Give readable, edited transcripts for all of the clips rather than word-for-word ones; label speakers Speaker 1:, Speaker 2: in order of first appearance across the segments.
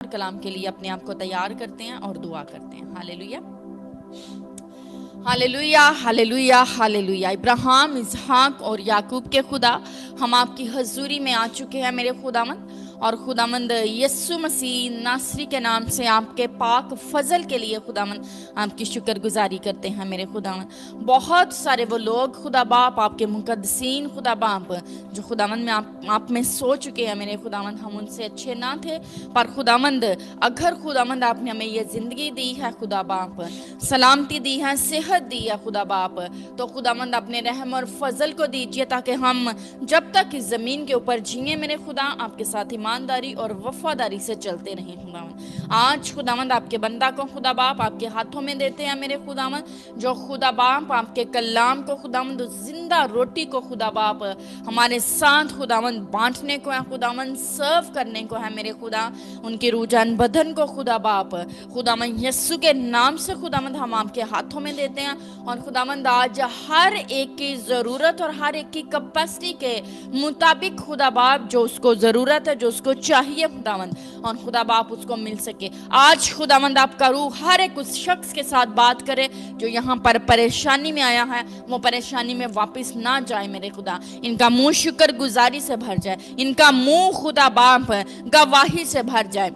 Speaker 1: کلام کے لیے اپنے آپ کو تیار کرتے ہیں اور دعا کرتے ہیں۔ ہاللیلویا، ہاللیلویا، ہاللیلویا، ہاللیلویا۔ ابراہیم، اسحاق اور یعقوب کے خدا، ہم آپ کی حضوری میں آ چکے ہیں میرے خداوند، اور خداوند یسوع مسیح ناصری کے نام سے آپ کے پاک فضل کے لیے خداوند آپ کی شکر گزاری کرتے ہیں میرے خداوند۔ بہت سارے وہ لوگ خدا باپ، آپ کے مقدسین خدا باپ، جو خداوند میں آپ میں سو چکے ہیں میرے خداوند، ہم ان سے اچھے نہ تھے، پر خداوند اگر خداوند آپ نے ہمیں یہ زندگی دی ہے خدا باپ، سلامتی دی ہے، صحت دی ہے خدا باپ، تو خداوند اپنے رحم اور فضل کو دیجئے تاکہ ہم جب تک اس زمین کے اوپر جئیں میرے خدا، آپ کے ساتھ ایمانداری اور وفاداری سے چلتے رہیں خداوند۔ آج خداوند آپ کے بندہ کو خدا باپ آپ کے ہاتھوں میں دیتے ہیں میرے خداوند، جو خدا باپ آپ کے کلام کو خداوند، زندہ روٹی کو خدا باپ ہمارے ساتھ خداوند بانٹنے کو ہے، خداوند سرو کرنے کو ہے میرے خدا، ان کی روح جان بدن کو خدا باپ خداوند یسوع کے نام سے خداوند ہم آپ کے ہاتھوں میں دیتے ہیں، اور خداوند آج ہر ایک کی ضرورت اور ہر ایک کی کیپیسٹی کے مطابق خدا باپ جو اس کو ضرورت ہے، جو اس کو چاہیے خداوند، اور خدا باپ اس کو مل سکے۔ آج خداوند آپ کا روح ہر ایک اس شخص کے ساتھ بات کرے جو یہاں پر پریشانی میں آیا ہے، وہ پریشانی میں واپس نہ جائے میرے خدا، ان کا منہ شکر گزاری سے بھر جائے، ان کا منہ خدا باپ گواہی سے بھر جائے،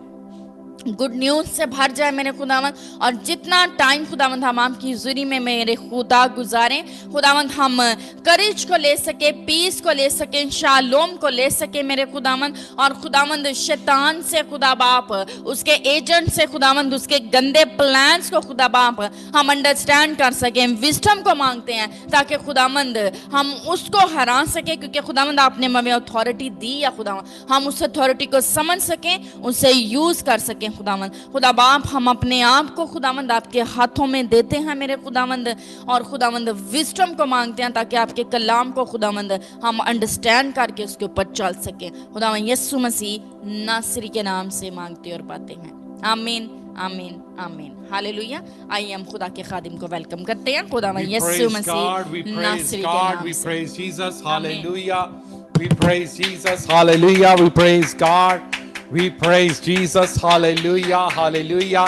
Speaker 1: گڈ نیوز سے بھر جائے میرے خداوند، اور جتنا ٹائم خداوند ہم آپ کی حضوری میں میرے خدا گزاریں خداوند، ہم کریج کو لے سکے، پیس کو لے سکیں، شالوم کو لے سکے میرے خداوند، اور خداوند شیطان سے خدا باپ، اس کے ایجنٹ سے خداوند، اس کے گندے پلانز کو خدا باپ ہم انڈرسٹینڈ کر سکیں، وزڈم کو مانگتے ہیں تاکہ خداوند ہم اس کو ہرا سکیں، کیونکہ خداوند آپ نے ہمیں اتھارٹی دی ہے خداوند، ہم اس اتھارٹی کو سمجھ سکیں، اسے یوز کر سکیں خداوند۔ خدا باپ ہم اپنے آپ کو خداوند آپ کے ہاتھوں میں دیتے ہیں میرے خداوند، اور خداوند وزڈم کو مانگتے ہیں تاکہ آپ کے کلام کو خداوند ہم انڈرسٹینڈ کر کے اس کے اوپر چل سکیں۔ خداوند یسوع مسیح ناصری کے نام سے مانگتے اور پاتے ہیں، آمین، آمین، آمین، ہاللیلویا۔ آئیے ہم خدا کے خادم کو ویلکم کرتے ہیں، خداوند
Speaker 2: We
Speaker 1: یسوع
Speaker 2: praise God, we
Speaker 1: مسیح
Speaker 2: praise
Speaker 1: ناصری کے
Speaker 2: God,
Speaker 1: نام
Speaker 2: we
Speaker 1: سے،
Speaker 2: praise Jesus,
Speaker 1: آمین۔
Speaker 2: hallelujah. We praise Jesus, hallelujah. We praise God, we praise Jesus, hallelujah, hallelujah,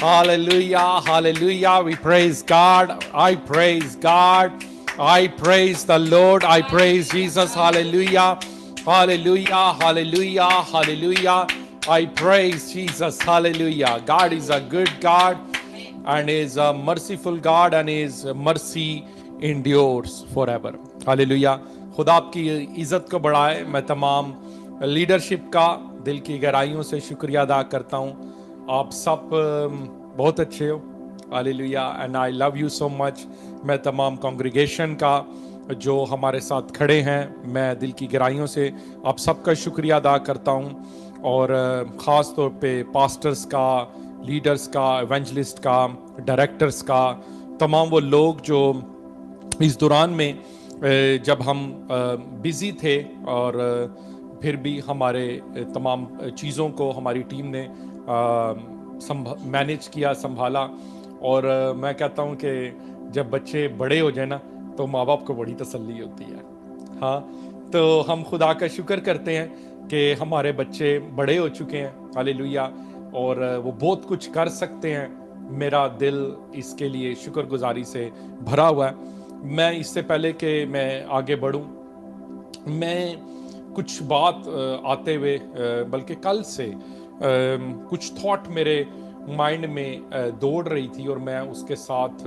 Speaker 2: hallelujah, hallelujah. We praise God, I praise God, I praise the Lord, I praise Jesus, hallelujah, hallelujah, hallelujah, hallelujah. I praise Jesus, hallelujah. God is a good God, and is a merciful God, and his mercy endures forever. Hallelujah. خدا آپ کی عزت کو بڑھائے۔ میں تمام leadership کا دل کی گہرائیوں سے شکریہ ادا کرتا ہوں۔ آپ سب بہت اچھے ہو۔ Hallelujah. And I love you so much. میں تمام کانگریگیشن کا جو ہمارے ساتھ کھڑے ہیں، میں دل کی گہرائیوں سے آپ سب کا شکریہ ادا کرتا ہوں، اور خاص طور پہ پاسٹرز کا، لیڈرز کا، ایونجلسٹ کا، ڈائریکٹرز کا، تمام وہ لوگ جو اس دوران میں جب ہم بزی تھے، اور پھر بھی ہمارے تمام چیزوں کو ہماری ٹیم نے مینیج کیا، سنبھالا، اور میں کہتا ہوں کہ جب بچے بڑے ہو جائیں نا تو ماں باپ کو بڑی تسلی ہوتی ہے۔ ہاں، تو ہم خدا کا شکر کرتے ہیں کہ ہمارے بچے بڑے ہو چکے ہیں، ہاللیلویا، اور وہ بہت کچھ کر سکتے ہیں۔ میرا دل اس کے لیے شکر گزاری سے بھرا ہوا ہے۔ میں اس سے پہلے کہ میں آگے بڑھوں، میں کچھ بات آتے ہوئے، بلکہ کل سے کچھ تھاٹ میرے مائنڈ میں دوڑ رہی تھی، اور میں اس کے ساتھ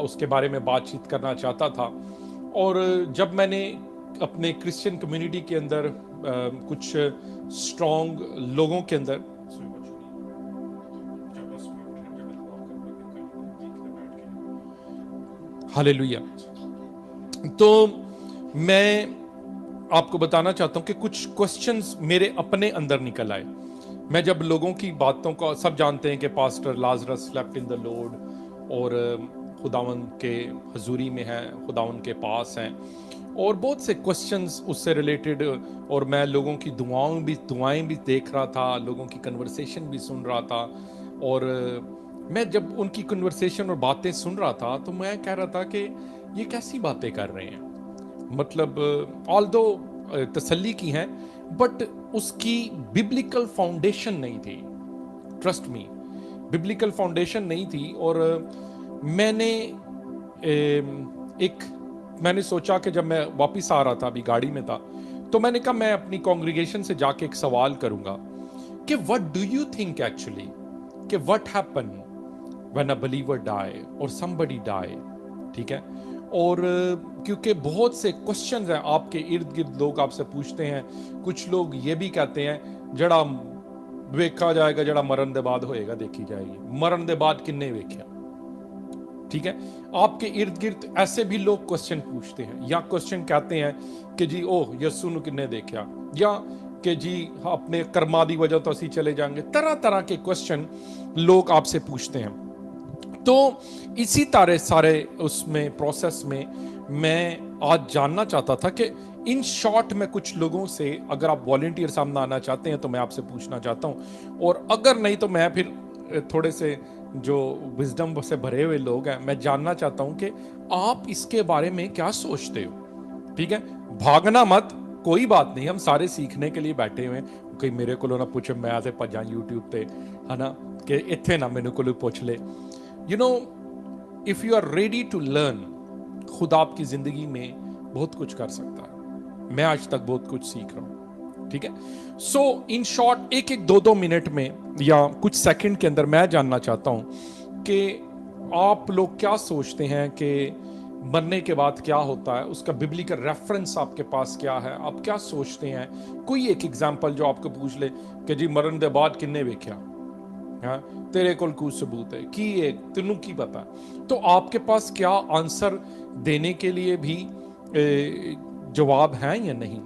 Speaker 2: اس کے بارے میں بات چیت کرنا چاہتا تھا۔ اور جب میں نے اپنے کرسچن کمیونٹی کے اندر کچھ اسٹرانگ لوگوں کے اندر ہاللیلویا، تو میں آپ کو بتانا چاہتا ہوں کہ کچھ کوسچنز میرے اپنے اندر نکل آئے۔ میں جب لوگوں کی باتوں کو، سب جانتے ہیں کہ پاسٹر لازرس سلیپٹ ان دا لارڈ، اور خداوند کے حضوری میں ہیں، خداوند کے پاس ہیں، اور بہت سے کوسچنز اس سے ریلیٹڈ، اور میں لوگوں کی دعائیں بھی دیکھ رہا تھا، لوگوں کی کنورسیشن بھی سن رہا تھا، اور میں جب ان کی کنورسیشن اور باتیں سن رہا تھا تو میں کہہ رہا تھا کہ یہ کیسی باتیں کر رہے ہیں، مطلب آلدو تسلی کی ہیں، بٹ اس کی ببلیکل فاؤنڈیشن نہیں تھی۔ ट्रस्ट मी, बिब्लिकल फाउंडेशन नहीं थी। और मैंने सोचा कि जब मैं वापस आ रहा था, अभी गाड़ी में था, तो मैंने कहा मैं अपनी कांग्रीगेशन से जाके एक सवाल करूंगा कि what do you think actually, कि what happen when a believer die और समबडी डाई, ठीक है। और क्योंकि बहुत से क्वेश्चंस हैं आपके इर्द गिर्द, लोग आपसे पूछते हैं। कुछ लोग ये भी कहते हैं जड़ा वेखा जाएगा, जड़ा मरण दे बाद होएगा देखी जाएगी, मरण दे बाद किन्ने वेख्या, ठीक है। आपके इर्द गिर्द ऐसे भी लोग क्वेश्चन पूछते हैं, या क्वेश्चन कहते हैं कि जी ओह यस्सू नु किन्ने देखा, या कि जी अपने कर्मा दी वजह तो असी चले जाएंगे। तरह तरह के क्वेश्चन लोग आपसे पूछते हैं। तो इसी तरह सारे उसमें प्रोसेस में मैं आज जानना चाहता था कि इन शॉर्ट में कुछ लोगों से, अगर आप वॉलंटियर सामने आना चाहते हैं तो मैं आपसे पूछना चाहता हूं, और अगर नहीं तो मैं फिर थोड़े से जो विजडम से भरे हुए लोग हैं, मैं जानना चाहता हूं कि आप इसके बारे में क्या सोचते हो, ठीक है। भागना मत, कोई बात नहीं, हम सारे सीखने के लिए बैठे हुए हैं। कई मेरे को ना पूछे, मैं तो भजा यूट्यूब पे, है ना, कि इत्थे ना मेरे को पूछ ले। You know, if you are ready to learn, खुदा आपकी जिंदगी में बहुत कुछ कर सकता है। मैं आज तक बहुत कुछ सीख रहा हूं, ठीक है। सो इन शॉर्ट, एक एक दो मिनट में या कुछ सेकंड के अंदर मैं जानना चाहता हूं कि आप लोग क्या सोचते हैं कि मरने के बाद क्या होता है, उसका बिब्लिकल रेफरेंस आपके पास क्या है, आप क्या सोचते हैं। कोई एक एग्जांपल जो आपको पूछ ले कि जी मरण के बाद किन्ने वेख्या, हाँ, तेरे कोल कुछ सबूत है कि एक तेनू की पता, तो आपके पास क्या आंसर देने के लिए भी जवाब है या नहीं,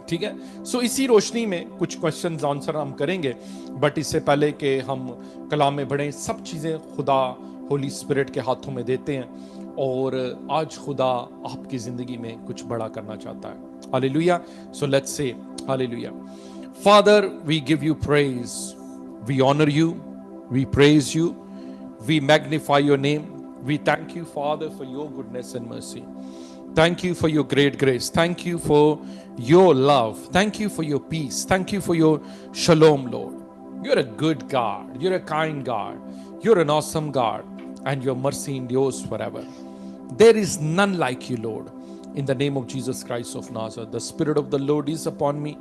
Speaker 2: ठीक है। सो इसी रोशनी में कुछ क्वेश्चंस आंसर हम करेंगे, बट इससे पहले कि हम कलाम में बढ़ें, सब चीजें खुदा होली स्पिरिट के हाथों में देते हैं, और आज खुदा आपकी जिंदगी में कुछ बड़ा करना चाहता है। Hallelujah. So let's say hallelujah. Father, we give you praise, we honor you, we praise you, we magnify your name, we thank you, Father, for your goodness and mercy. Thank you for your great grace, thank you for your love, thank you for your peace, thank you for your shalom, Lord. You're a good God, you're a kind God, you're an awesome God, and your mercy endures forever. There is none like you, Lord. In the name of Jesus Christ of Nazareth, the Spirit of the Lord is upon me,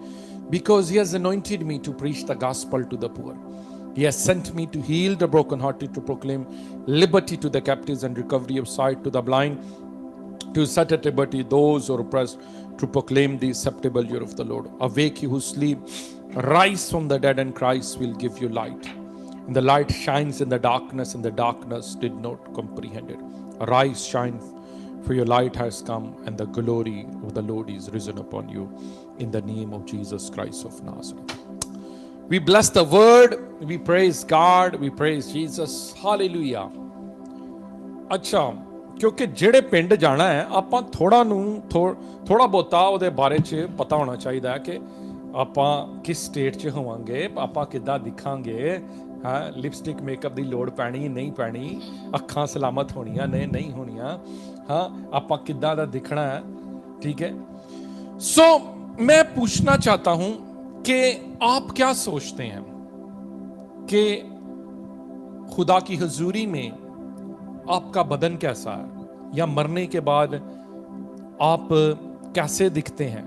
Speaker 2: because He has anointed me to preach the gospel to the poor. He has sent me to heal the brokenhearted, to proclaim liberty to the captives and recovery of sight to the blind, to set at liberty those who are oppressed, to proclaim the acceptable year of the Lord. Awake, you who sleep, rise from the dead, and Christ will give you light. And the light shines in the darkness, and the darkness did not comprehend it. Arise, shine, for your light has come, and the glory of the Lord is risen upon you. In the name of Jesus Christ of Nazareth. We bless the word, we praise God, we praise Jesus. Hallelujah. अच्छा, क्योंकि जेड़े पिंड जाना है, ਆਪਾਂ ਥੋੜਾ ਬਹੁਤਾ ਉਹਦੇ ਬਾਰੇ 'ਚ ਪਤਾ ਹੋਣਾ ਚਾਹੀਦਾ ਹੈ ਕਿ ਆਪਾਂ ਕਿਸ ਸਟੇਟ 'ਚ ਹੋਵਾਂਗੇ, ਆਪਾਂ ਕਿੱਦਾਂ ਦਿਖਾਂਗੇ, ਹਾਂ, ਲਿਪਸਟਿਕ ਮੇਕਅਪ ਦੀ ਲੋੜ ਪੈਣੀ ਨਹੀਂ ਪੈਣੀ, ਅੱਖਾਂ ਸਲਾਮਤ ਹੋਣੀਆਂ ਨੇ ਨਹੀਂ ਹੋਣੀਆਂ, ਹਾਂ, ਆਪਾਂ ਕਿੱਦਾਂ ਦਾ ਦਿਖਣਾ ਹੈ, ठीक है। सो मैं पूछना चाहता हूं कि आप क्या सोचते हैं कि खुदा की हुजूरी में आपका बदन कैसा है, या मरने के बाद आप कैसे दिखते हैं,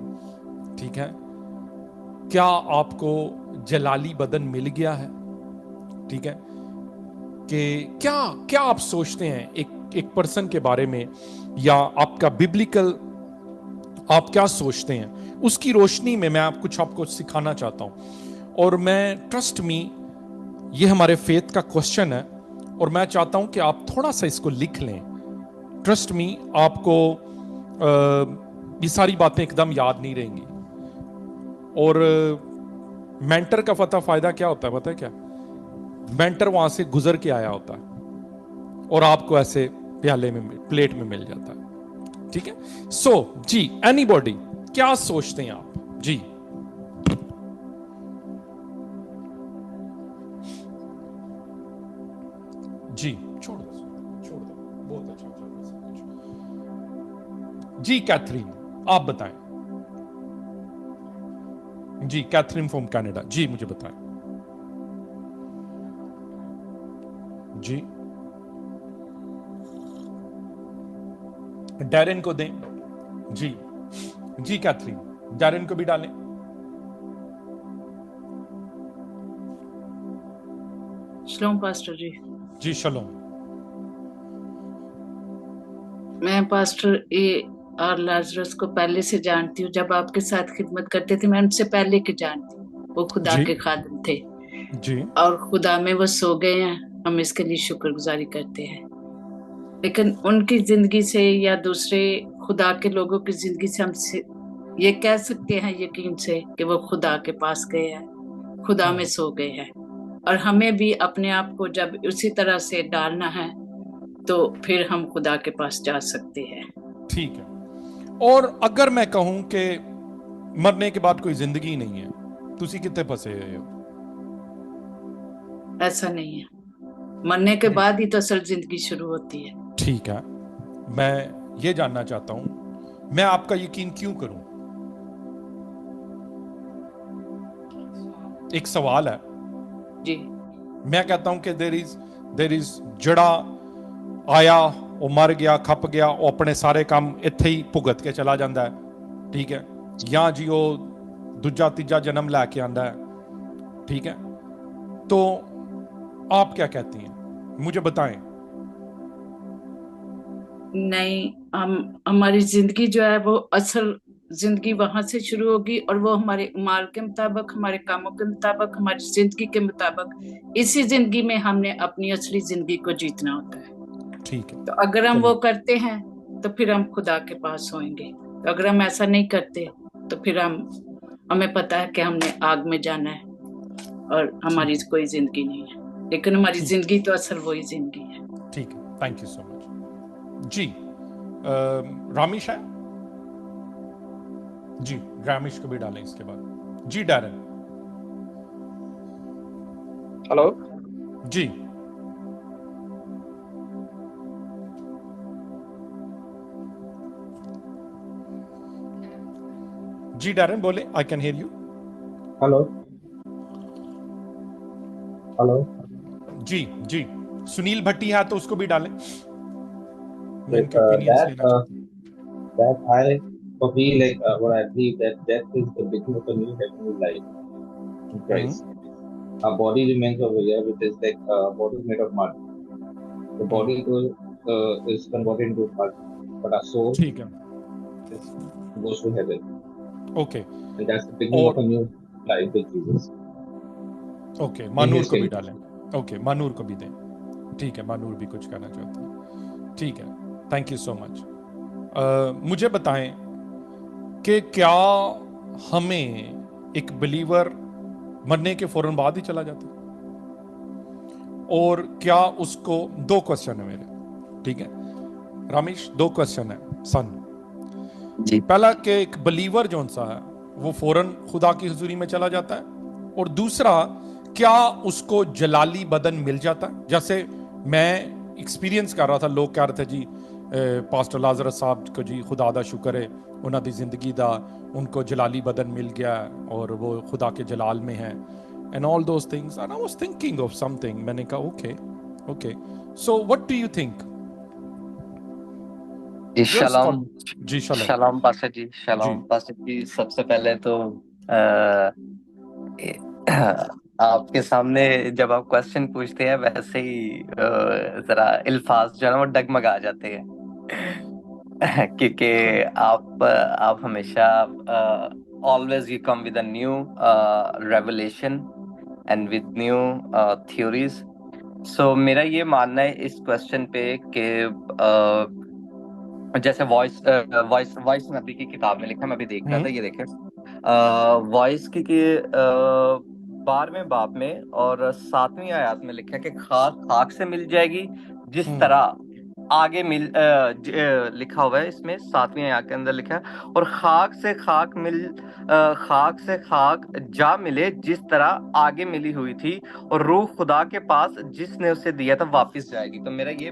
Speaker 2: ठीक है। क्या आपको जलाली बदन मिल गया है, ठीक है, कि क्या क्या आप सोचते हैं एक पर्सन के बारे में, या आपका बिब्लिकल आप क्या सोचते हैं, उसकी रोशनी में मैं आपको सिखाना चाहता हूं। और मैं ट्रस्ट मी, ये हमारे फेथ का क्वेश्चन है, और मैं चाहता हूं कि आप थोड़ा सा इसको लिख लें। ट्रस्ट मी, आपको ये सारी बातें एकदम याद नहीं रहेंगी। और मेंटर का फायदा क्या होता है पता है क्या? मेंटर वहां से गुजर के आया होता है और आपको ऐसे प्लेट में मिल जाता है, ठीक है। सो जी, एनीबॉडी क्या सोचते हैं आप? जी, जी, छोड़ दो, बहुत अच्छा चल रहा है सब कुछ। जी कैथरीन, आप बताएं। जी कैथरीन फ्रॉम कनाडा, जी मुझे बताएं। جی ڈیرن کو دیں. جی جی کیتھرین, ڈیرن کو بھی ڈالیں.
Speaker 3: شلوم پاسٹر جی.
Speaker 2: جی شلوم.
Speaker 3: میں پاسٹر اے آر لازرس کو پہلے سے جانتی ہوں. جب آپ کے ساتھ خدمت کرتے تھے میں ان سے پہلے کے جانتی ہوں. وہ خدا
Speaker 2: جی
Speaker 3: کے خادم تھے
Speaker 2: جی
Speaker 3: اور خدا میں وہ سو گئے ہیں. ہم اس کے لیے شکر گزاری کرتے ہیں. لیکن ان کی زندگی سے یا دوسرے خدا کے لوگوں کی زندگی سے ہم یہ کہہ سکتے ہیں یقین سے کہ وہ خدا کے پاس گئے ہیں, خدا میں سو گئے ہیں. اور ہمیں بھی اپنے آپ کو جب اسی طرح سے ڈالنا ہے تو پھر ہم خدا کے پاس جا سکتے ہیں.
Speaker 2: ٹھیک ہے. اور اگر میں کہوں کہ مرنے کے بعد کوئی زندگی نہیں ہے, تسی کتنے پسے ہو؟
Speaker 3: ایسا نہیں ہے. مرنے کے بعد ہی تو اصل زندگی شروع ہوتی ہے.
Speaker 2: ٹھیک ہے, میں یہ جاننا چاہتا ہوں میں آپ کا یقین کیوں کروں؟ ایک سوال ہے.
Speaker 3: جی
Speaker 2: میں کہتا ہوں کہ دیر از جڑا آیا, وہ مر گیا, کھپ گیا, وہ اپنے سارے کام اتھے ہی بھگت کے چلا جاندہ ہے. ٹھیک ہے, یا جی وہ دوجا تیجا جنم لے کے آندا ہے. ٹھیک ہے, تو آپ کیا کہتی ہیں, مجھے بتائیں.
Speaker 3: نہیں, ہماری زندگی جو ہے وہ اصل زندگی وہاں سے شروع ہوگی اور وہ ہمارے اعمال کے مطابق, ہمارے کاموں کے مطابق, ہماری زندگی کے مطابق, اسی زندگی میں ہم نے اپنی اصلی زندگی کو جیتنا ہوتا ہے.
Speaker 2: ٹھیک ہے,
Speaker 3: تو اگر ہم وہ کرتے ہیں تو پھر ہم خدا کے پاس ہوئیں گے. تو اگر ہم ایسا نہیں کرتے تو پھر ہمیں پتا ہے کہ ہم نے آگ میں جانا ہے اور ہماری کوئی زندگی نہیں ہے. لیکن ہماری زندگی تو اصل وہی زندگی ہے.
Speaker 2: ٹھیک ہے, تھینک یو سو مچ. جی رامیش ہے. جی رامیش کو بھی ڈالیں اس کے بعد. جی ڈیرن.
Speaker 4: ہلو.
Speaker 2: جی جی ڈیرن بولیں, I can hear you.
Speaker 4: Hello. Hello.
Speaker 2: جی جی سنیل بھٹی ہے تو اس کو بھی ڈالیں. میں ان
Speaker 4: Like,
Speaker 2: کے اوپینینز لینا چاہتا ہوں.
Speaker 4: that I for me like what I believe that death is the beginning of a new heavenly life in Christ. Our body remains over here, which is like body made of mud. The body is converted into mud, but our soul
Speaker 2: ٹھیک ہے,
Speaker 4: goes to heaven,
Speaker 2: okay.
Speaker 4: and that's the beginning
Speaker 2: اور
Speaker 4: of a new life with Jesus.
Speaker 2: Okay,
Speaker 4: In
Speaker 2: مانور
Speaker 4: His
Speaker 2: کو بھی
Speaker 4: kingdom.
Speaker 2: ڈالیں. Okay, مانور کو بھی دیں. ٹھیک ہے, مانور بھی کچھ کہنا چاہتے ہیں. ٹھیک ہے, تھینک یو سو مچ. مجھے بتائیں کہ کیا ہمیں ایک بلیور مرنے کے فوراً بعد ہی چلا جاتا ہے, اور کیا اس کو دو کوسچن ہے میرے. ٹھیک ہے رامیش, دو کوسچن ہے سن.
Speaker 5: جی
Speaker 2: پہلا کہ ایک بلیور جون سا ہے وہ فوراً خدا کی حضوری میں چلا جاتا ہے, اور دوسرا کیا اس کو جلالی بدن مل جاتا ہے. جیسے میں ایکسپیرینس کر رہا تھا, لوگ کہہ رہے تھے جی پاسٹر لازرس صاحب کو جی خدا دا شکر ہے انہاں دی زندگی دا ان کو جلالی بدن مل گیا اور وہ خدا کے جلال میں ہیں and all those things, and I was thinking of something. میں نے کہا okay so what do you think?
Speaker 5: جی
Speaker 2: Just for
Speaker 5: شلام.
Speaker 2: جی شلوم.
Speaker 5: شلام پاسٹر جی.
Speaker 2: جی
Speaker 5: شلام پاسٹر جی. سب سے پہلے تو آپ کے سامنے جب آپ کوشچن پوچھتے ہیں ویسے ہی ذرا الفاظ جو ہے نا وہ ڈگمگا جاتے ہیں کیونکہ آپ ہمیشہ always you come with a new revelation and with new theories. So میرا یہ ماننا ہے اس کوشچن پہ کہ جیسے وائس نبی کی کتاب میں لکھا, میں ابھی دیکھ رہا تھا, یہ دیکھیں وائس کی 12ویں باب میں اور 7ویں آیات میں لکھا کہ خاک سے مل جائے گی جس طرح آگے لکھا ہوا ہے اس میں 7ویں آیات کے اندر لکھا ہے, اور خاک سے خاک جا ملے جس طرح آگے ملی ہوئی تھی, اور روح خدا کے پاس جس نے اسے دیا تھا واپس جائے گی. تو میرا یہ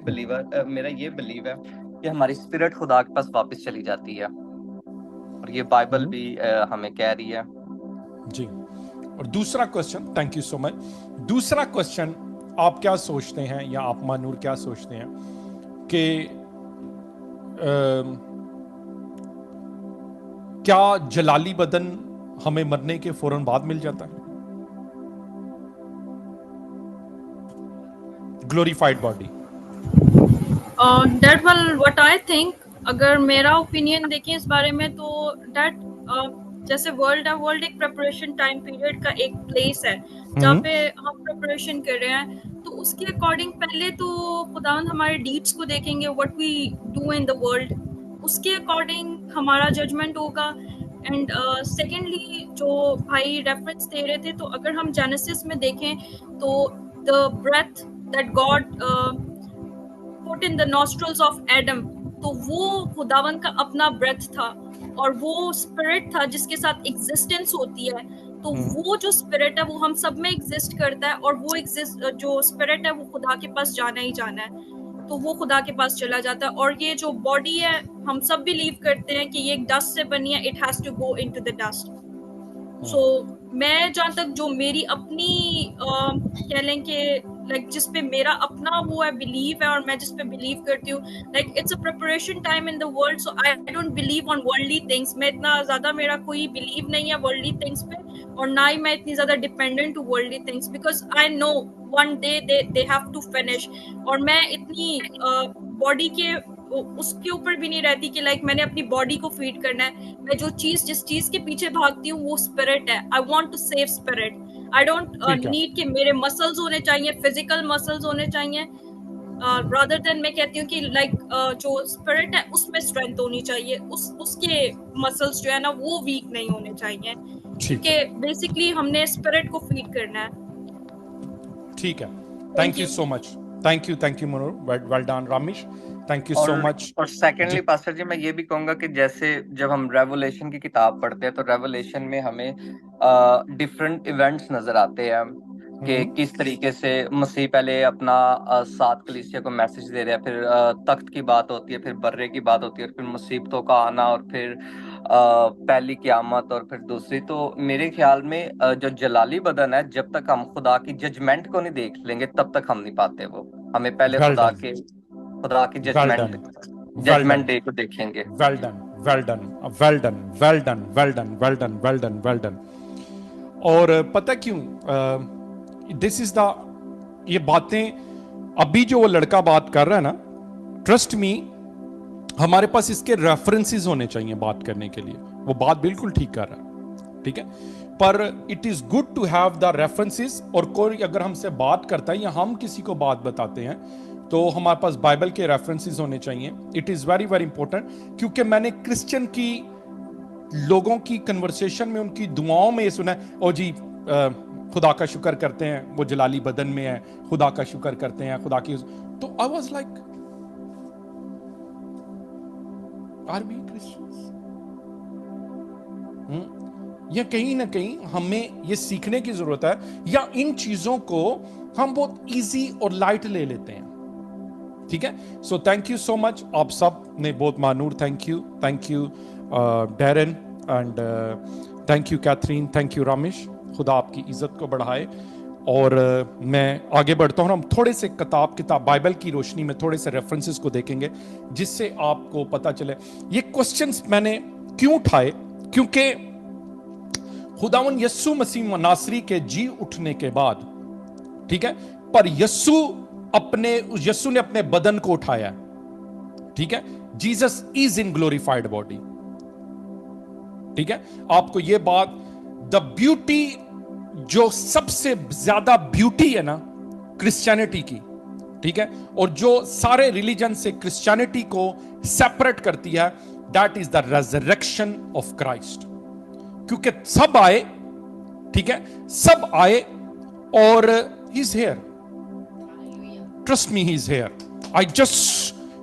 Speaker 5: بلیو ہے کہ ہماری اسپرٹ خدا کے پاس واپس چلی جاتی ہے, اور یہ بائبل بھی ہمیں کہہ رہی ہے.
Speaker 2: جی, اور دوسرا کوسچن, تھینک یو سو مچ. دوسرا کوسچن آپ کیا سوچتے ہیں یا آپ مانور کیا سوچتے ہیں کہ کیا جلالی بدن ہمیں مرنے کے فوراً بعد مل جاتا ہے؟ Glorified body.
Speaker 6: That well, what I think, اگر میرا اوپینین دیکھیں اس بارے میں تو دیٹ جیسے ورلڈ ہے، ورلڈ ایک پریپریشن ٹائم پیریڈ کا ایک پلیس ہے جہاں پہ ہم پریپریشن کر رہے ہیں. تو اس کے اکارڈنگ پہلے تو خداوند ہمارے ڈیڈس کو دیکھیں گے، what we do in the world, اس کے اکارڈنگ ہمارا ججمنٹ ہوگا. اینڈ سیکنڈلی جو بھائی ریفرنس دے رہے تھے، تو اگر ہم جینیسس میں دیکھیں تو the breath that God put in the nostrils of Adam، تو وہ خداوند کا اپنا بریتھ تھا اور وہ اسپرٹ تھا جس کے ساتھ ایگزسٹنس ہوتی ہے. تو وہ جو اسپرٹ ہے وہ ہم سب میں ایگزسٹ کرتا ہے، اور وہ جو اسپرٹ ہے وہ خدا کے پاس جانا ہی جانا ہے، تو وہ خدا کے پاس چلا جاتا ہے. اور یہ جو باڈی ہے ہم سب بلیو کرتے ہیں کہ یہ ایک ڈسٹ سے بنی ہے، it has to go into the dust. So میں جہاں تک جو میری اپنی کہہ لیں کہ لائک جس پہ میرا اپنا وہ ہے بلیو ہے، اور میں جس پہ بلیو کرتی ہوں، like it's a preparation time in the world. So I don't believe on worldly things. میں اتنا زیادہ میرا کوئی بلیو نہیں ہے ورلڈلی تھنگس پہ، اور نہ ہی میں اتنی زیادہ ڈپینڈنٹ ہوں worldly things, because I know one day they have to finish. اور میں اتنی باڈی کے اس کے اوپر بھی نہیں رہتی کہ لائک میں نے اپنی باڈی کو فیڈ کرنا ہے. میں جس چیز کے پیچھے بھاگتی ہوں وہ اسپرٹ ہے. I want to save spirit. I don't need کہ میرے مسلز ہونے چاہیے، فزیکل مسلز ہونے چاہیے، رادر دین میں کہتی ہوں کہ لائک جو اسپرٹ ہے اس میں اسٹرینتھ ہونی چاہیے، اس کے مسلز جو ہے نا وہ ویک نہیں ہونے چاہیے، کیونکہ بیسکلی ہم نے اسپرٹ کو فیڈ کرنا ہے.
Speaker 2: ٹھیک ہے، thank you so much. Thank you Munawar, well done. Ramesh, thank you so much.
Speaker 5: اور سیکنڈلی پاسٹر جی میں یہ بھی کہوں گا کہ جیسے جب ہم ریولیشن کی کتاب پڑھتے ہیں تو ریولیشن میں ہمیں ڈفرنٹ ایونٹس نظر آتے ہیں کہ کس طریقے سے مسیح پہلے اپنا 7 کلیسیا کو میسج دے رہے ہیں، پھر تخت کی بات ہوتی ہے، پھر برے کی بات ہوتی ہے، اور پھر مصیبتوں کا آنا، اور پھر پہلی قیامت، اور پھر دوسری. تو میرے خیال میں جو جلالی بدن ہے، جب تک ہم خدا کی ججمنٹ کو نہیں دیکھ لیں گے تب تک ہم نہیں پاتے. وہ ہمیں پہلے خدا کی ججمنٹ ڈے کو دیکھیں گے.
Speaker 2: اور پتہ کیوں دس از دا، یہ باتیں ابھی جو وہ لڑکا بات کر رہا ہے نا، ٹرسٹ می ہمارے پاس اس کے ریفرنسز ہونے چاہیے بات کرنے کے لیے. وہ بات بالکل ٹھیک کر رہا ہے، ٹھیک ہے، پر it is good to have the references. اور کوئی اگر ہم سے بات کرتا ہے یا ہم کسی کو بات بتاتے ہیں تو ہمارے پاس بائبل کے ریفرنسز ہونے چاہیے. It is very very important, کیونکہ میں نے کرسچن کی لوگوں کی کنورسیشن میں، ان کی دعاؤں میں یہ سنا ہے، او جی خدا کا شکر کرتے ہیں، وہ جلالی بدن میں ہے، خدا کا شکر کرتے ہیں، خدا کی. تو I was like, are we Christians؟ یا کہیں نہ کہیں ہمیں یہ سیکھنے کی ضرورت ہے، یا ان چیزوں کو ہم بہت ایزی اور لائٹ لے لیتے ہیں. ٹھیک ہے، سو تھینک یو سو مچ آپ سب نے بہت. Munawar thank you Darren, and thank you Catherine, thank you Ramesh. خدا آپ کی عزت کو بڑھائے. اور میں آگے بڑھتا ہوں. ہم تھوڑے سے کتاب بائبل کی روشنی میں تھوڑے سے ریفرنسز کو دیکھیں گے جس سے آپ کو پتہ چلے. یہ کوسچنز میں نے کیوں اٹھائے؟ کیونکہ خداوند یسوع مسیح ناصری کے جی اٹھنے کے بعد، ٹھیک ہے، پر یسوع نے اپنے بدن کو اٹھایا ہے. ٹھیک ہے، Jesus is in glorified body. ٹھیک ہے، آپ کو یہ بات، دا بیوٹی، جو سب سے زیادہ بیوٹی ہے نا کرسچینٹی کی، ٹھیک ہے، اور جو سارے ریلیجن سے کرسچینٹی کو سیپریٹ کرتی ہے، that is the resurrection of Christ. کیونکہ سب آئے، ٹھیک ہے، سب آئے، اور he is here. Trust me, he is here.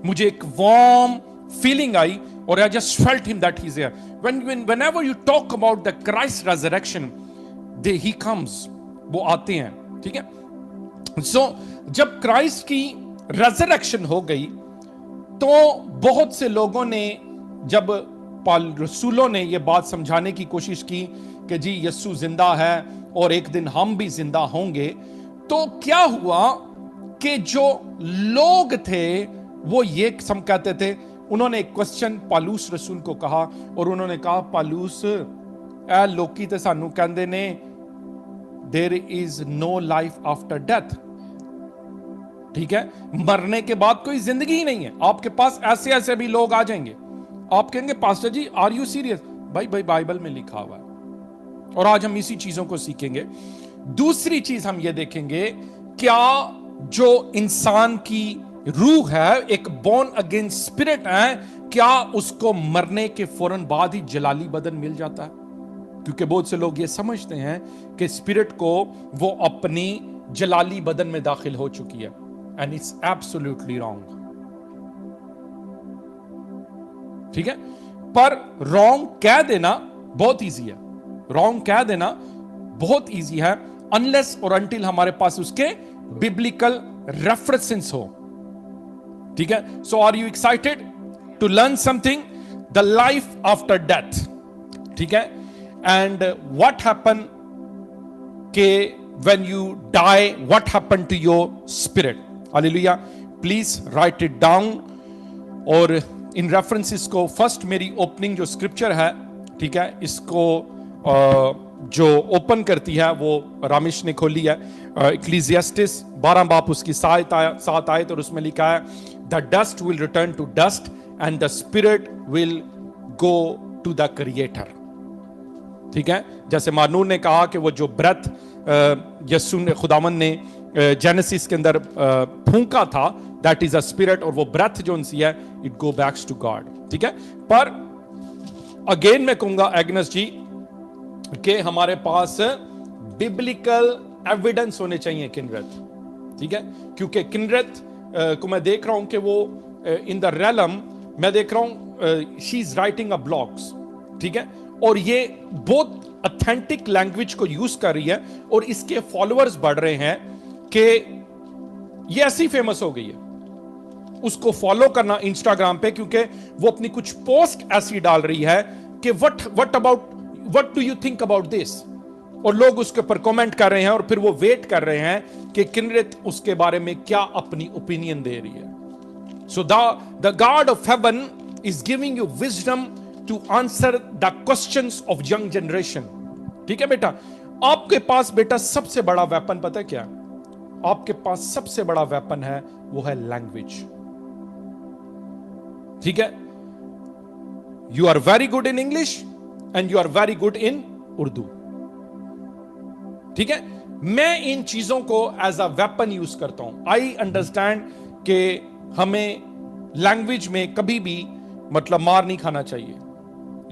Speaker 2: مجھے ایک وارم فیلنگ آئی، اور I just felt him that he's here. Whenever you talk about the Christ resurrection, he comes. وہ آتے ہیں، ٹھیک ہے. So جب کرائسٹ کی ریزریکشن ہو گئی تو بہت سے لوگوں نے، جب رسولوں نے یہ بات سمجھانے کی کوشش کی کہ جی یسوع زندہ ہے اور ایک دن ہم بھی زندہ ہوں گے، تو کیا ہوا कि जो लोग थे वो ये सम कहते थे, उन्होंने एक क्वेश्चन पालूस रसूल को कहा और उन्होंने कहा, पालूस ए लोकी ते सानू कहंदे ने there is no life after death, ठीक है, मरने के बाद कोई जिंदगी ही नहीं है। आपके पास ऐसे ऐसे भी लोग आ जाएंगे, आप कहेंगे pastor ji are you serious? भाई बाइबल में लिखा हुआ है और आज हम इसी चीजों को सीखेंगे। दूसरी चीज हम ये देखेंगे, क्या जो इंसान की रूह है, एक बोर्न अगेन स्पिरिट है, क्या उसको मरने के फौरन बाद ही जलाली बदन मिल जाता है? क्योंकि बहुत से लोग ये समझते हैं कि स्पिरिट को वो अपनी जलाली बदन में दाखिल हो चुकी है, एंड इट्स एब्सोल्युटली रॉन्ग। ठीक है, पर रॉन्ग कह देना बहुत इजी है, रॉन्ग कह देना बहुत इजी है, अनलेस और अनटिल हमारे पास उसके बिब्लिकल रेफरेंसेस हो। ठीक है, so are you excited to learn something? The life after death, ठीक है, एंड व्हाट हैपन के when you die, what happened to your spirit? Hallelujah. Please write it down. और इन रेफरेंसेस को, फर्स्ट मेरी opening जो स्क्रिप्चर है, ठीक है, इसको जो ओपन करती है वो रामेश ने खोली है, इक्लीसियास्टिस 12 बाप उसकी 7 आयत, और उसमें लिखा है the dust will return to dust and the spirit will go to the creator. ठीक है, जैसे मानूर ने कहा कि वो जो ब्रेथ यस्सु ने, खुदावन ने जेनेसिस के अंदर फूंका था, दैट इज अ स्पिरिट, और वो ब्रेथ जो उनसी है it go backs to God. ठीक है, पर अगेन मैं कहूंगा एग्नस जी कि हमारे पास बिब्लिकल एविडेंस होने चाहिए किनरत। ठीक है, क्योंकि किनरत को मैं देख रहा हूं कि वो इन द रेलम, मैं देख रहा हूं she is writing a blogs, ठीक है, और ये बहुत ऑथेंटिक लैंग्वेज को यूज कर रही है और इसके फॉलोअर्स बढ़ रहे हैं कि ये ऐसी फेमस हो गई है। उसको फॉलो करना इंस्टाग्राम पे, क्योंकि वो अपनी कुछ पोस्ट ऐसी डाल रही है कि what do you think about this, और लोग उसके ऊपर कमेंट कर रहे हैं और फिर वो वेट कर रहे हैं कि किनरत उसके बारे में क्या अपनी ओपिनियन दे रही है। So the God of heaven is giving you wisdom to answer the questions of young generation. ठीक है बेटा, आपके पास बेटा सबसे बड़ा वेपन पता है क्या? आपके पास सबसे बड़ा वेपन है, वो है लैंग्वेज। ठीक है, you are very good in English and you are very good in Urdu. ठीक है, मैं इन चीजों को एज अ वेपन यूज करता हूं। आई अंडरस्टैंड कि हमें लैंग्वेज में कभी भी मतलब मार नहीं खाना चाहिए।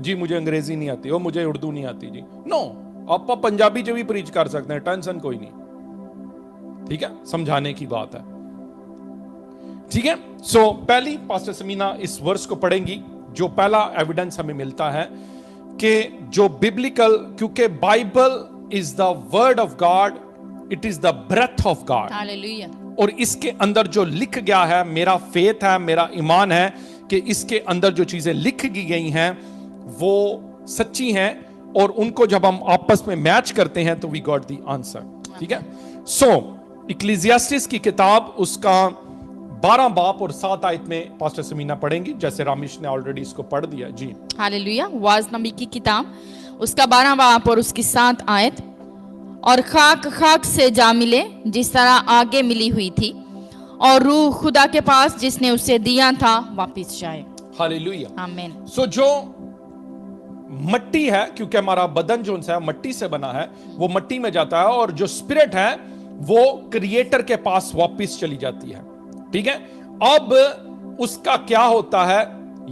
Speaker 2: जी मुझे अंग्रेजी नहीं आती, और मुझे उर्दू नहीं आती जी, नो, आप पंजाबी जो भी प्रीच कर सकते हैं, टेंशन कोई नहीं। ठीक है, समझाने की बात है। ठीक है, सो पहली पास्टर समीना इस वर्स को पढ़ेंगी, जो पहला एविडेंस हमें मिलता है कि जो बिब्लिकल, क्योंकि Bible is the word of God, it is the breath of God.
Speaker 1: Hallelujah.
Speaker 2: और इसके अंदर जो लिख गया है, मेरा फेथ है, मेरा ईमान है कि इसके अंदर जो चीजें लिख गई हैं वो सच्ची हैं, और उनको जब हम आपस में मैच करते हैं तो वी गॉट द आंसर। ठीक है, सो इक्लीसियास्टिस की किताब उसका 12 बाप और 7 आयत में पास्टर समीना पढ़ेंगी, जैसे रामेश ने ऑलरेडी इसको पढ़ दिया। जी
Speaker 1: हालेलुया। वाज नबी की किताब उसका 12 बाप और उसकी 7 आयत। और खाक खाक से जा मिले जिस तरह आगे मिली हुई थी, और रूह खुदा के पास जिसने उसे दिया था वापस जाए।
Speaker 2: हालेलुया,
Speaker 1: आमीन।
Speaker 2: सो जो मट्टी है, क्योंकि हमारा बदन जो है मट्टी से बना है, वो मट्टी में जाता है, और जो स्पिरिट है वो क्रिएटर के पास वापस चली जाती है। ठीक है, अब उसका क्या होता है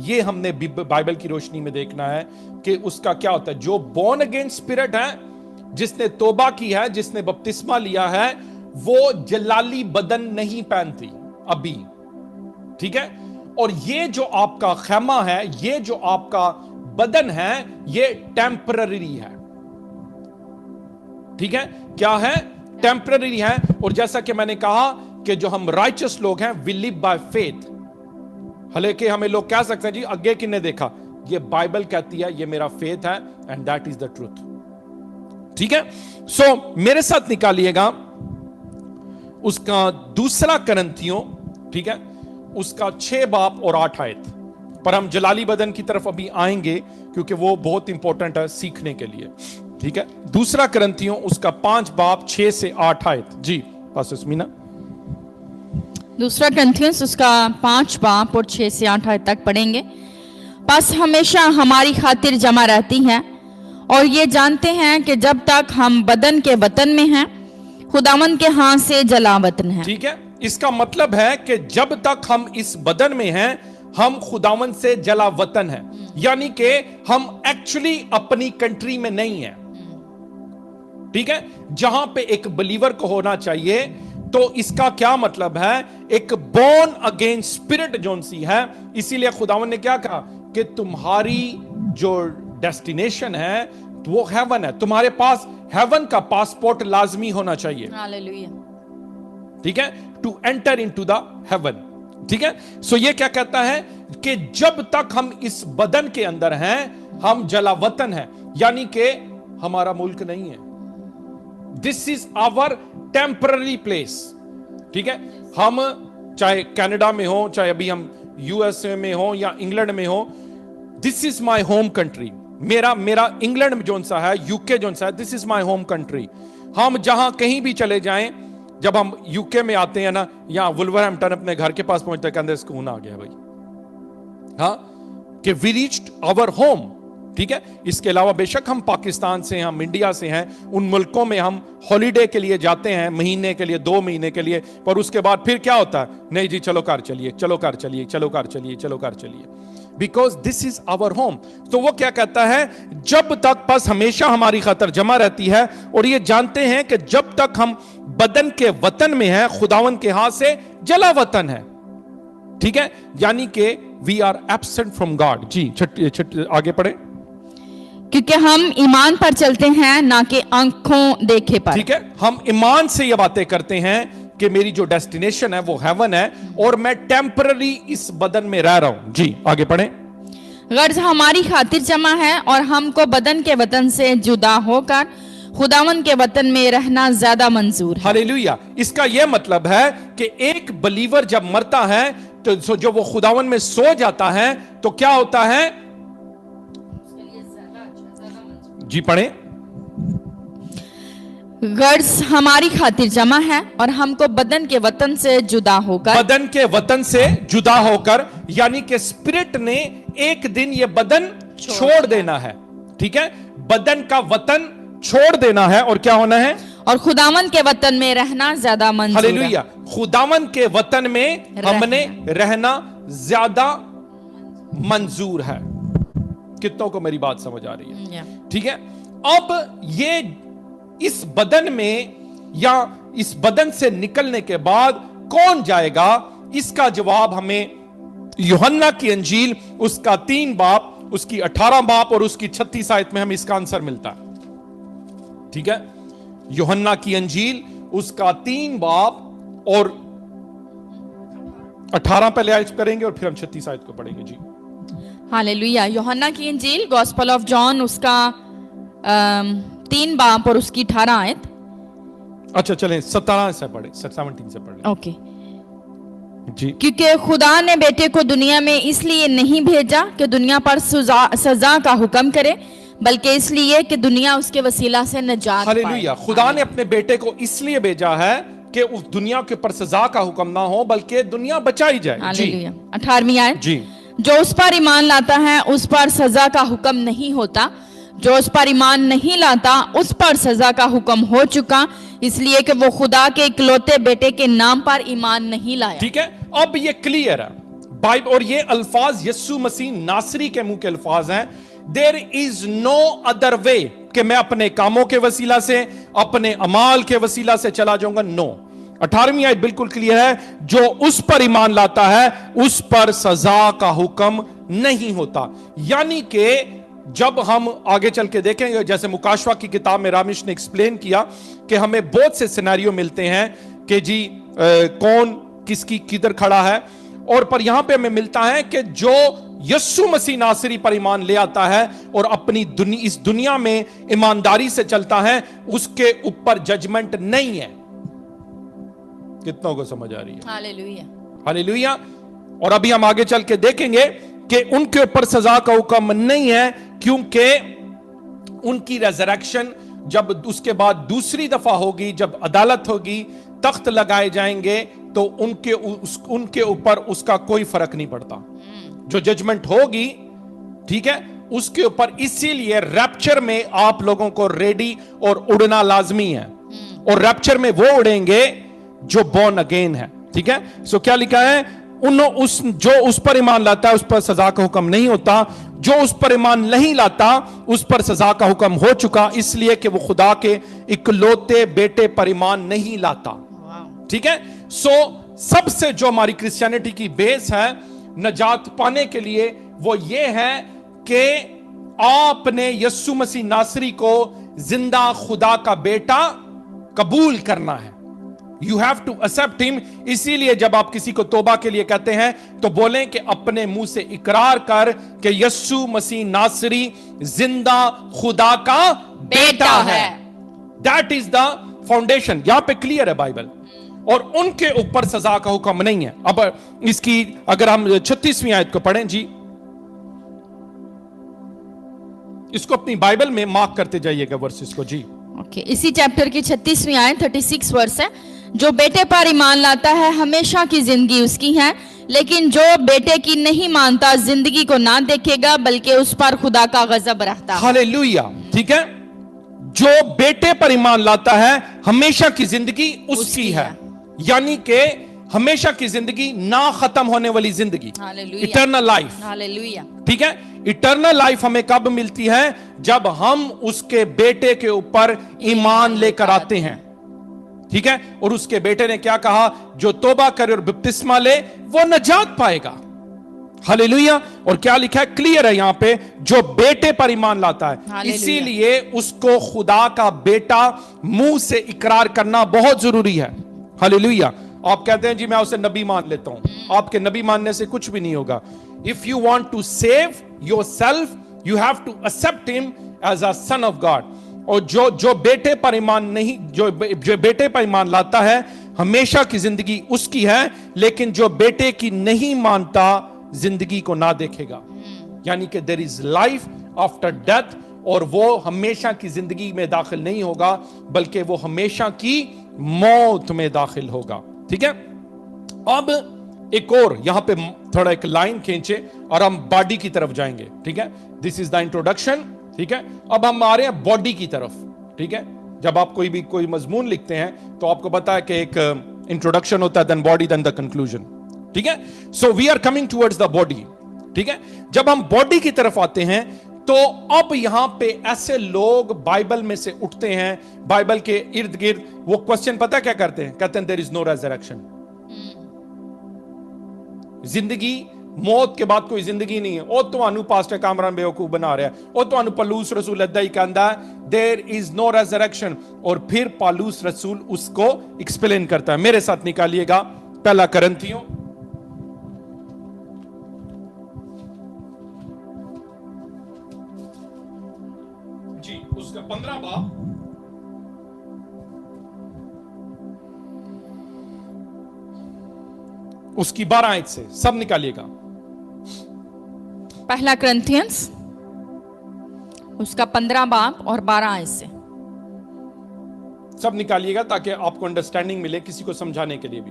Speaker 2: ये हमने बाइबल की रोशनी में देखना है कि उसका क्या होता है। जो बोर्न अगेन स्पिरिट है, जिसने तौबा की है, जिसने बपतिस्मा लिया है, वो जलाली बदन नहीं पहनती अभी। ठीक है, और ये जो आपका खैमा है, ये जो आपका बदन है, ये टेम्पररी है। ठीक है, क्या है? टेम्पररी है। और जैसा कि मैंने कहा कि जो हम राइचस लोग हैं, वी लिव बाय फेथ। हालांकि हमें लोग कह सकते हैं जी आगे किसने देखा, ये बाइबल कहती है, ये मेरा फेथ है, and that is the truth. ठीक है, सो मेरे साथ निकालिएगा उसका दूसरा करंथियों, ठीक है, उसका 6 बाब और 8 आयत। पर हम जलाली बदन की तरफ अभी आएंगे क्योंकि वो बहुत इंपॉर्टेंट है सीखने के लिए, ठीक है। दूसरा करंथियों उसका 5 बाब 6 से 8 आयत। जी पास्टर स्मीना।
Speaker 1: दूसरा ग्रंथियस उसका 5 बाब और 6 से 8 आयत तक पढ़ेंगे। बस हमेशा हमारी खातिर जमा रहती है और ये जानते हैं कि जब तक हम बदन के वतन में हैं, खुदावंद के हाथ से जला वतन है।
Speaker 2: ठीक है, इसका मतलब है कि जब तक हम इस बदन में हैं, हम खुदावंद से जला वतन है, यानी कि हम एक्चुअली अपनी कंट्री में नहीं है। ठीक है, जहां पे एक बिलीवर को होना चाहिए, तो इसका क्या मतलब है, एक बोर्न अगेन स्पिरिट जोन सी है। इसीलिए खुदावंद ने क्या कहा कि तुम्हारी जो डेस्टिनेशन है वो हेवन है, तुम्हारे पास हेवन का पासपोर्ट लाजमी होना चाहिए।
Speaker 1: हालेलुया।
Speaker 2: ठीक है, to enter into the heaven. ठीक है, सो ये क्या कहता है कि जब तक हम इस बदन के अंदर हैं, हम जलावतन हैं, यानी कि हमारा मुल्क नहीं है। This is our temporary place. ठीक है, हम चाहे कनाडा में हो, चाहे अभी हम यूएसए में हो या इंग्लैंड में हो, this is my home country. मेरा इंग्लैंड में जोन सा है, यूके जोन सा है, this is my home country. हम जहां कहीं भी चले जाएं, जब हम यूके में आते हैं ना, या वुल्वरहैम्पटन अपने घर के पास पहुंचते हैं, कहते सुकून आ गया भाई, हाँ, कि वी रीच्ड आवर होम। ठीक है, इसके अलावा बेशक हम पाकिस्तान से हैं, हम इंडिया से हैं, उन मुल्कों में हम हॉलीडे के लिए जाते हैं, महीने के लिए, 2 महीने के लिए, पर उसके बाद फिर क्या होता है, नहीं जी चलो कार चलिए, चलो कार चलिए, चलो कार चलिए, चलो कार चलिए, because this is our home. तो वो क्या कहता है, जब तक बस हमेशा हमारी खातर जमा रहती है, और ये जानते हैं कि जब तक हम बदन के वतन में हैं, खुदावन के हाथ से जला वतन है। ठीक है, यानी कि we are absent from God. जी आगे पढ़े।
Speaker 1: क्योंकि हम ईमान पर चलते हैं, ना कि आंखों देखे पर।
Speaker 2: ठीक है, हम ईमान से ये बातें करते हैं कि मेरी जो डेस्टिनेशन है वो हेवन है, और मैं टेम्पररी इस बदन में रह रहा हूं। जी आगे पढ़ें।
Speaker 1: गर्ज हमारी खातिर जमा है और हमको बदन के वतन से जुदा होकर खुदावंद के वतन में रहना ज्यादा मंजूर है।
Speaker 2: हालेलुया। इसका यह मतलब है कि एक बिलीवर जब मरता है, तो जो वो खुदावंद में सो जाता है, तो क्या होता है, जी पढ़ें।
Speaker 1: गर्ज हमारी खातिर जमा है और हमको बदन के वतन से जुदा होकर,
Speaker 2: बदन के वतन से जुदा होकर, यानी कि स्पिरिट ने एक दिन ये बदन छोड़ देना है। ठीक है, बदन का वतन छोड़ देना है, और क्या होना है,
Speaker 1: और खुदावंद के वतन में रहना ज्यादा मंजूर है।
Speaker 2: हालेलुया। खुदावंद के वतन में हमने रहना ज्यादा मंजूर है। कितनों को मेरी बात समझ आ रही है? ठीक है, अब ये इस बदन में या इस बदन से निकलने के बाद कौन जाएगा, इसका जवाब हमें यूहन्ना की अंजील उसका 3 बाब, उसकी 18 बाब और उसकी 36 आयत में हमें इसका आंसर मिलता है। ठीक है, यूहन्ना की अंजील उसका 3 बाब और 18 पहले आयत करेंगे और फिर हम 36 आयत को पढ़ेंगे। जी
Speaker 1: हालेलुया। यूहन्ना की इंजील गॉस्पेल ऑफ जॉन उसका 3 बाब और उसकी 18 आयत।
Speaker 2: अच्छा चलें 17 से पढ़े, 17 से पढ़े।
Speaker 1: ओके।
Speaker 2: जी।
Speaker 1: क्योंकि खुदा ने बेटे को दुनिया में इसलिए नहीं भेजा कि दुनिया पर सजा का हुक्म करे, बल्कि इसलिए कि दुनिया उसके वसीला से निजात पाए।
Speaker 2: हालेलुया। खुदा ने अपने बेटे को इसलिए भेजा है कि उस दुनिया के ऊपर सजा का हुक्म ना हो, बल्कि दुनिया बचाई जाए।
Speaker 1: हालेलुया। 18वीं आयत।
Speaker 2: जी।
Speaker 1: जो उस पर ईमान लाता है उस पर सजा का हुक्म नहीं होता, जो उस पर ईमान नहीं लाता उस पर सजा का हुक्म हो चुका, इसलिए कि वो खुदा के इकलौते बेटे के नाम पर ईमान नहीं लाया।
Speaker 2: ठीक है, अब ये क्लियर है बाइबल, और ये अल्फाज यीशु मसीह नासरी के मुंह के अल्फाज हैं। There is no other way कि मैं अपने कामों के वसीला से, अपने अमाल के वसीला से चला जाऊंगा। नो। 18वीं आयत बिल्कुल क्लियर है, जो उस पर ईमान लाता है उस पर सजा का हुक्म नहीं होता। यानी कि जब हम आगे चल के देखेंगे, जैसे मुकाशवा की किताब में रामिश ने एक्सप्लेन किया कि हमें बहुत से सिनेरियो मिलते हैं कि जी कौन किसकी किधर खड़ा है, और पर यहां पे हमें मिलता है कि जो यीशु मसीह नासरी पर ईमान ले आता है और अपनी इस दुनिया में ईमानदारी से चलता है, उसके ऊपर जजमेंट नहीं है। कितनों को समझ आ रही है?
Speaker 1: हालेलुया।
Speaker 2: हालेलुया। और अभी हम आगे चल के देखेंगे कि उनके ऊपर सजा का हुक्म नहीं है, क्योंकि उनकी रेजरेक्शन जब उसके बाद दूसरी दफा होगी, जब अदालत होगी, तख्त लगाए जाएंगे, तो उनके ऊपर उसका कोई फर्क नहीं पड़ता। जो जजमेंट होगी, ठीक है, उसके ऊपर, इसीलिए रैप्चर में आप लोगों को रेडी और उड़ना लाजमी है। और रैप्चर में वो उड़ेंगे जो बॉर्न अगेन है, ठीक है। सो क्या लिखा है, जो उस पर ईमान लाता है उस पर सजा का हुक्म नहीं होता, जो उस पर ईमान नहीं लाता उस पर सजा का हुक्म हो चुका, इसलिए कि वो खुदा के इकलौते बेटे पर ईमान नहीं लाता, ठीक है। सो सबसे जो हमारी क्रिश्चियनिटी की बेस है नजात पाने के लिए, वो ये है कि आपने यीशु मसीह नासरी को जिंदा खुदा का बेटा कबूल करना है। You have to accept him. इसीलिए जब आप किसी को तौबा के लिए कहते हैं तो बोलें कि अपने मुंह से इकरार कर कि यीशु मसीह नासरी जिंदा खुदा का बेटा है। That is the foundation. यहां पे क्लियर है बाइबल। और उनके ऊपर सजा का हुक्म नहीं है। अब इसकी अगर हम 36वीं आयत को पढ़ें जी, इसको अपनी बाइबल में मार्क करते जाइएगा वर्सेस को जी।
Speaker 1: ओके, इसी चैप्टर की 36वीं आयत 36 वर्स है। जो बेटे पर ईमान लाता है हमेशा की जिंदगी उसकी है, लेकिन जो बेटे की नहीं मानता जिंदगी को ना देखेगा बल्कि उस पर खुदा का गजब रहता है।
Speaker 2: हालेलुया, ठीक है। जो बेटे पर ईमान लाता है हमेशा की जिंदगी उसकी है, यानी कि हमेशा की जिंदगी, ना खत्म होने वाली जिंदगी, इटर्नल लाइफ।
Speaker 1: हालेलुया,
Speaker 2: ठीक है। इटर्नल लाइफ हमें कब मिलती है? जब हम उसके बेटे के ऊपर ईमान लेकर आते हैं, ठीक है। और उसके बेटे ने क्या कहा? जो तौबा करे और बपतिस्मा ले वो नजात पाएगा। हालेलुया। और क्या लिखा है? क्लियर है यहां पे, जो बेटे पर ईमान लाता है। इसीलिए उसको खुदा का बेटा मुंह से इकरार करना बहुत जरूरी है। हालेलुया। आप कहते हैं जी मैं उसे नबी मान लेता हूं। आपके नबी मानने से कुछ भी नहीं होगा। If you want to save yourself you have to accept him as a son of God. और जो बेटे पर ईमान नहीं, जो बेटे पर ईमान लाता है हमेशा की जिंदगी उसकी है, लेकिन जो बेटे की नहीं मानता जिंदगी को ना देखेगा, यानी कि there is life after death. और वो हमेशा की जिंदगी में दाखिल नहीं होगा बल्कि वो हमेशा की मौत में दाखिल होगा, ठीक है। अब एक और यहां पे थोड़ा एक लाइन खींचे और हम बॉडी की तरफ जाएंगे, ठीक है। दिस इज द इंट्रोडक्शन, ठीक है। अब हम आ रहे हैं बॉडी की तरफ, ठीक है। जब आप कोई मजमून लिखते हैं तो आपको पता है कि एक इंट्रोडक्शन होता है, then body, then the conclusion, ठीक है। So we are coming towards the body, ठीक है। जब हम बॉडी की तरफ आते हैं तो अब यहां पे ऐसे लोग बाइबल में से उठते हैं, बाइबल के इर्द गिर्द वो क्वेश्चन पता क्या करते हैं? कहते हैं देयर इज नो रेजरेक्शन। जिंदगी, मौत के बाद कोई जिंदगी नहीं है। ओ तुहानू पास्टर कामरान बेवकूफ बना रहा है, ओ तुहानू पलूस रसूल अद्दा ही कहता है देयर इज नो रेजरेक्शन। और फिर पालूस रसूल उसको एक्सप्लेन करता है। मेरे साथ निकालिएगा पहला करंथियों जी, उसका 15 बाब, उसकी 12 आयत से सब निकालिएगा।
Speaker 1: पहला करंथियंस उसका 15 बाब और 12 आयत से
Speaker 2: सब निकालिएगा ताकि आपको अंडरस्टैंडिंग मिले, किसी को समझाने के लिए भी।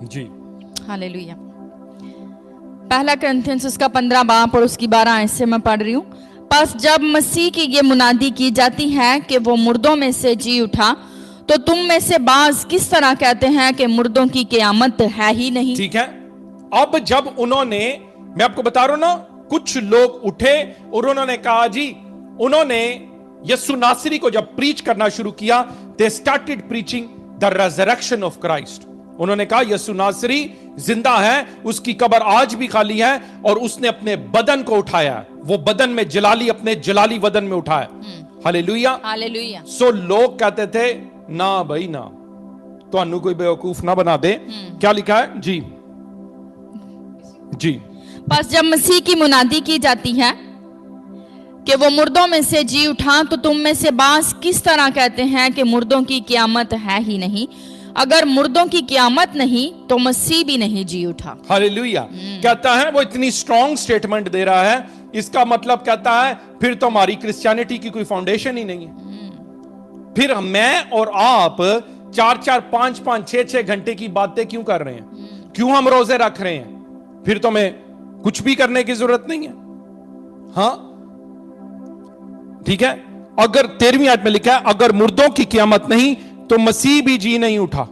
Speaker 2: जी
Speaker 1: हालेलुया। पहला करंथियंस उसका 15 बाब और उसकी 12 आयत से मैं पढ़ रही हूं। बस जब मसीह की ये मुनादी की जाती है कि वो मुर्दों में से जी उठा, तो तुम में से बाज किस तरह कहते हैं कि मुर्दों की क़यामत है ही नहीं।
Speaker 2: ठीक है। अब जब उन्होंने, मैं आपको बता रहा हूं ना, कुछ लोग उठे और उन्होंने कहा जी, उन्होंने यीशु नासरी को जब प्रीच करना शुरू किया, they started preaching the resurrection of Christ. उन्होंने कहा यीशु नासरी जिंदा है, उसकी कब्र आज भी खाली है और उसने अपने बदन को उठाया है। वो बदन में जलाली, अपने जलाली बदन में उठाया। Hallelujah,
Speaker 1: hallelujah.
Speaker 2: सो लोग कहते थे ना भाई ना, तो कोई बेवकूफ ना बना दे। क्या लिखा है जी? जी,
Speaker 1: बस जब मसीह की मुनादी की जाती है कि वो मुर्दों में से जी उठा, तो तुम में से बास किस तरह कहते हैं कि मुर्दों की क़यामत है ही नहीं? अगर मुर्दों की क़यामत नहीं तो मसीह भी नहीं जी उठा।
Speaker 2: हालेलुया। कहता है, वो इतनी स्ट्रॉन्ग स्टेटमेंट दे रहा है, इसका मतलब कहता है फिर तो हमारी क्रिश्चियनिटी की कोई फाउंडेशन ही नहीं है। फिर मैं और आप 4-4, 5-5, 6-6 घंटे की बातें क्यों कर रहे हैं? क्यों हम रोजे रख रहे हैं? फिर तो हमें कुछ भी करने की जरूरत नहीं है। हाँ, ठीक है। अगर 13वीं आयत में लिखा है, अगर मुर्दों की क़यामत नहीं तो मसीह भी जी नहीं उठा।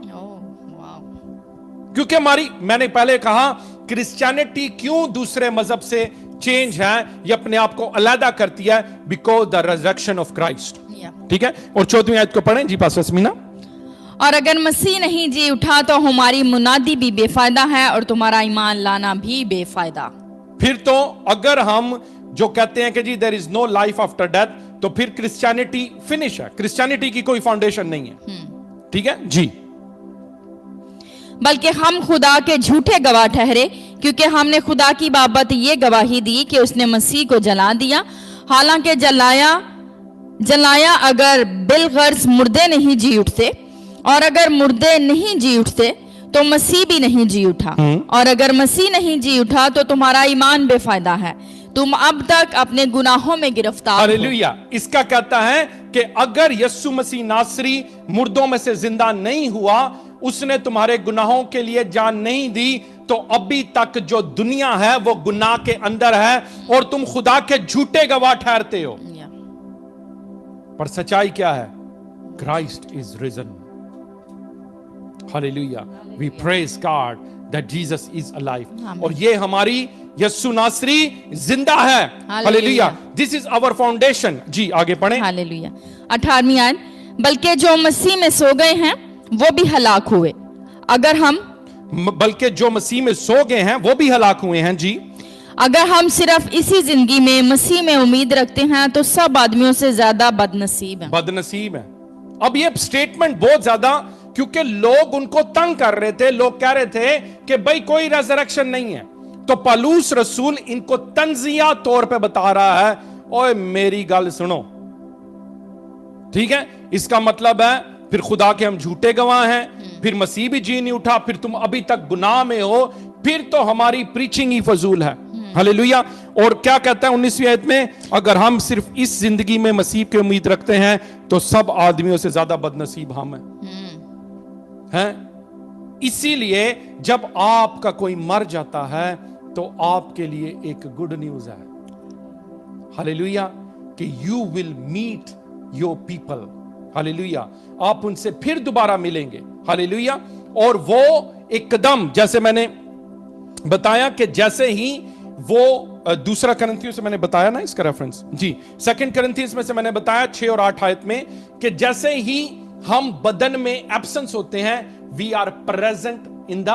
Speaker 2: क्योंकि मैंने पहले कहा, क्रिश्चियनिटी क्यों दूसरे मजहब से चेंज है, ये अपने आप को अलग करती है, because the resurrection of Christ. ठीक है। और 14वीं आयत को पढ़ें जी पास्टर समीना।
Speaker 1: और अगर मसीह नहीं जी उठा तो हमारी मुनादी भी बेफायदा है और तुम्हारा ईमान लाना भी बेफायदा।
Speaker 2: फिर तो अगर हम जो कहते हैं कि जी there is no life after death, तो फिर क्रिश्चियनिटी फिनिश है, क्रिश्चियनिटी की कोई फाउंडेशन नहीं है। ठीक है जी।
Speaker 1: बल्कि हम खुदा के झूठे गवाह ठहरे, क्योंकि हमने खुदा की बाबत ये गवाही दी कि उसने मसीह को जला दिया। हालांकि जलाया अगर बिलगर्ज मुर्दे नहीं जी उठते, और अगर मुर्दे नहीं जी उठते तो मसीह भी नहीं जी उठा। और अगर मसीह नहीं जी उठा तो तुम्हारा ईमान बेफायदा है, तुम अब तक अपने गुनाहों में गिरफ्तार हो।
Speaker 2: हालेलुया। इसका कहता है कि अगर यीशु मसीह नासरी मुर्दों में से जिंदा नहीं हुआ, उसने तुम्हारे गुनाहों के लिए जान नहीं दी, तो अभी तक जो दुनिया है वो गुनाह के अंदर है और तुम खुदा के झूठे गवाह ठहरते हो। पर सच्चाई क्या है? Christ is risen. Hallelujah. We praise God that Jesus is alive. और ये हमारी यीशु नासरी जिंदा है। Hallelujah. This is our foundation. जी आगे पढ़ें।
Speaker 1: हालेलुया। 18वीं आयत, बल्कि जो मसीह में सो गए हैं वो भी हलाक हुए।
Speaker 2: बल्कि जो मसीह में सो गए हैं वो भी हलाक हुए हैं। जी।
Speaker 1: अगर हम सिर्फ इसी जिंदगी में मसीह में उम्मीद रखते हैं तो सब आदमियों से ज्यादा बदनसीब हैं।
Speaker 2: बदनसीब है। अब ये स्टेटमेंट बहुत ज्यादा, क्योंकि लोग उनको तंग कर रहे थे। लोग कह रहे थे कि भाई कोई रेजरेक्शन नहीं है, तो पौलुस रसूल इनको तंजिया तौर पे बता रहा है, ओए मेरी गल सुनो। ठीक है। इसका मतलब है फिर खुदा के हम झूठे गवाह हैं, फिर मसीह भी जी नहीं उठा, फिर तुम अभी तक गुनाह में हो, फिर तो हमारी प्रीचिंग ही फजूल है। हालेलुया। और क्या कहता है 19वीं आयत में, अगर हम सिर्फ इस जिंदगी में मसीह की उम्मीद रखते हैं तो सब आदमियों से ज्यादा बदनसीब हम हैं। इसीलिए जब आपका कोई मर जाता है तो आपके लिए एक गुड न्यूज है। हालेलुया। कि you will meet your people. Hallelujah. आप उनसे फिर दोबारा मिलेंगे। हालेलुया। और वो एकदम, जैसे मैंने बताया कि जैसे ही वो दूसरा करंथियों से मैंने बताया ना इसका रेफरेंस, जी 2 करंथियंस में से मैंने बताया 6 और 8 आयत में, कि जैसे ही हम बदन में एब्सेंस होते हैं, we are present in the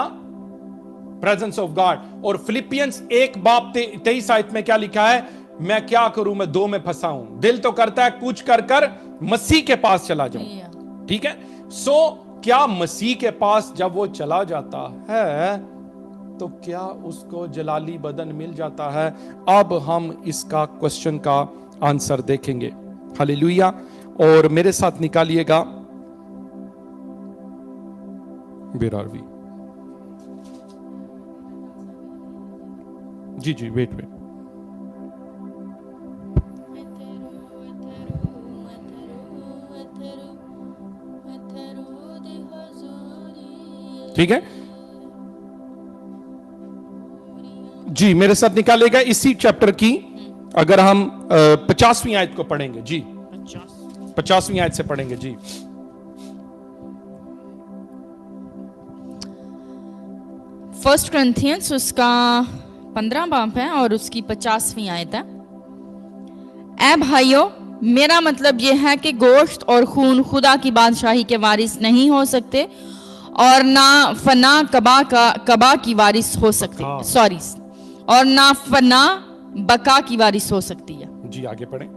Speaker 2: presence of God. और फिलिपियंस 1:23 आयत में क्या लिखा है? मैं क्या करूं, मैं दो में फंसा हूं, दिल तो करता है कुछ कर मसीह के पास चला जाऊं। ठीक है। सो क्या मसीह के पास जब वो चला जाता है तो क्या उसको जलाली बदन मिल जाता है? अब हम इसका क्वेश्चन का आंसर देखेंगे। हालेलुया। और मेरे साथ निकालिएगा, वेयर आर वी? जी वेट। ठीक है जी। मेरे साथ निकालेगा इसी चैप्टर की, अगर हम 50वीं आयत को पढ़ेंगे। जी 50वीं आयत से पढ़ेंगे। जी
Speaker 1: 1 करंथियंस उसका 15 बाब है और उसकी 50वीं आयत है। ऐ भाइयों, मेरा मतलब यह है कि गोश्त और खून खुदा की बादशाही के वारिस नहीं हो सकते और ना फना कबा की वारिस हो सकती, और ना फना बका की वारिस हो सकती है।
Speaker 2: जी आगे पढ़ें।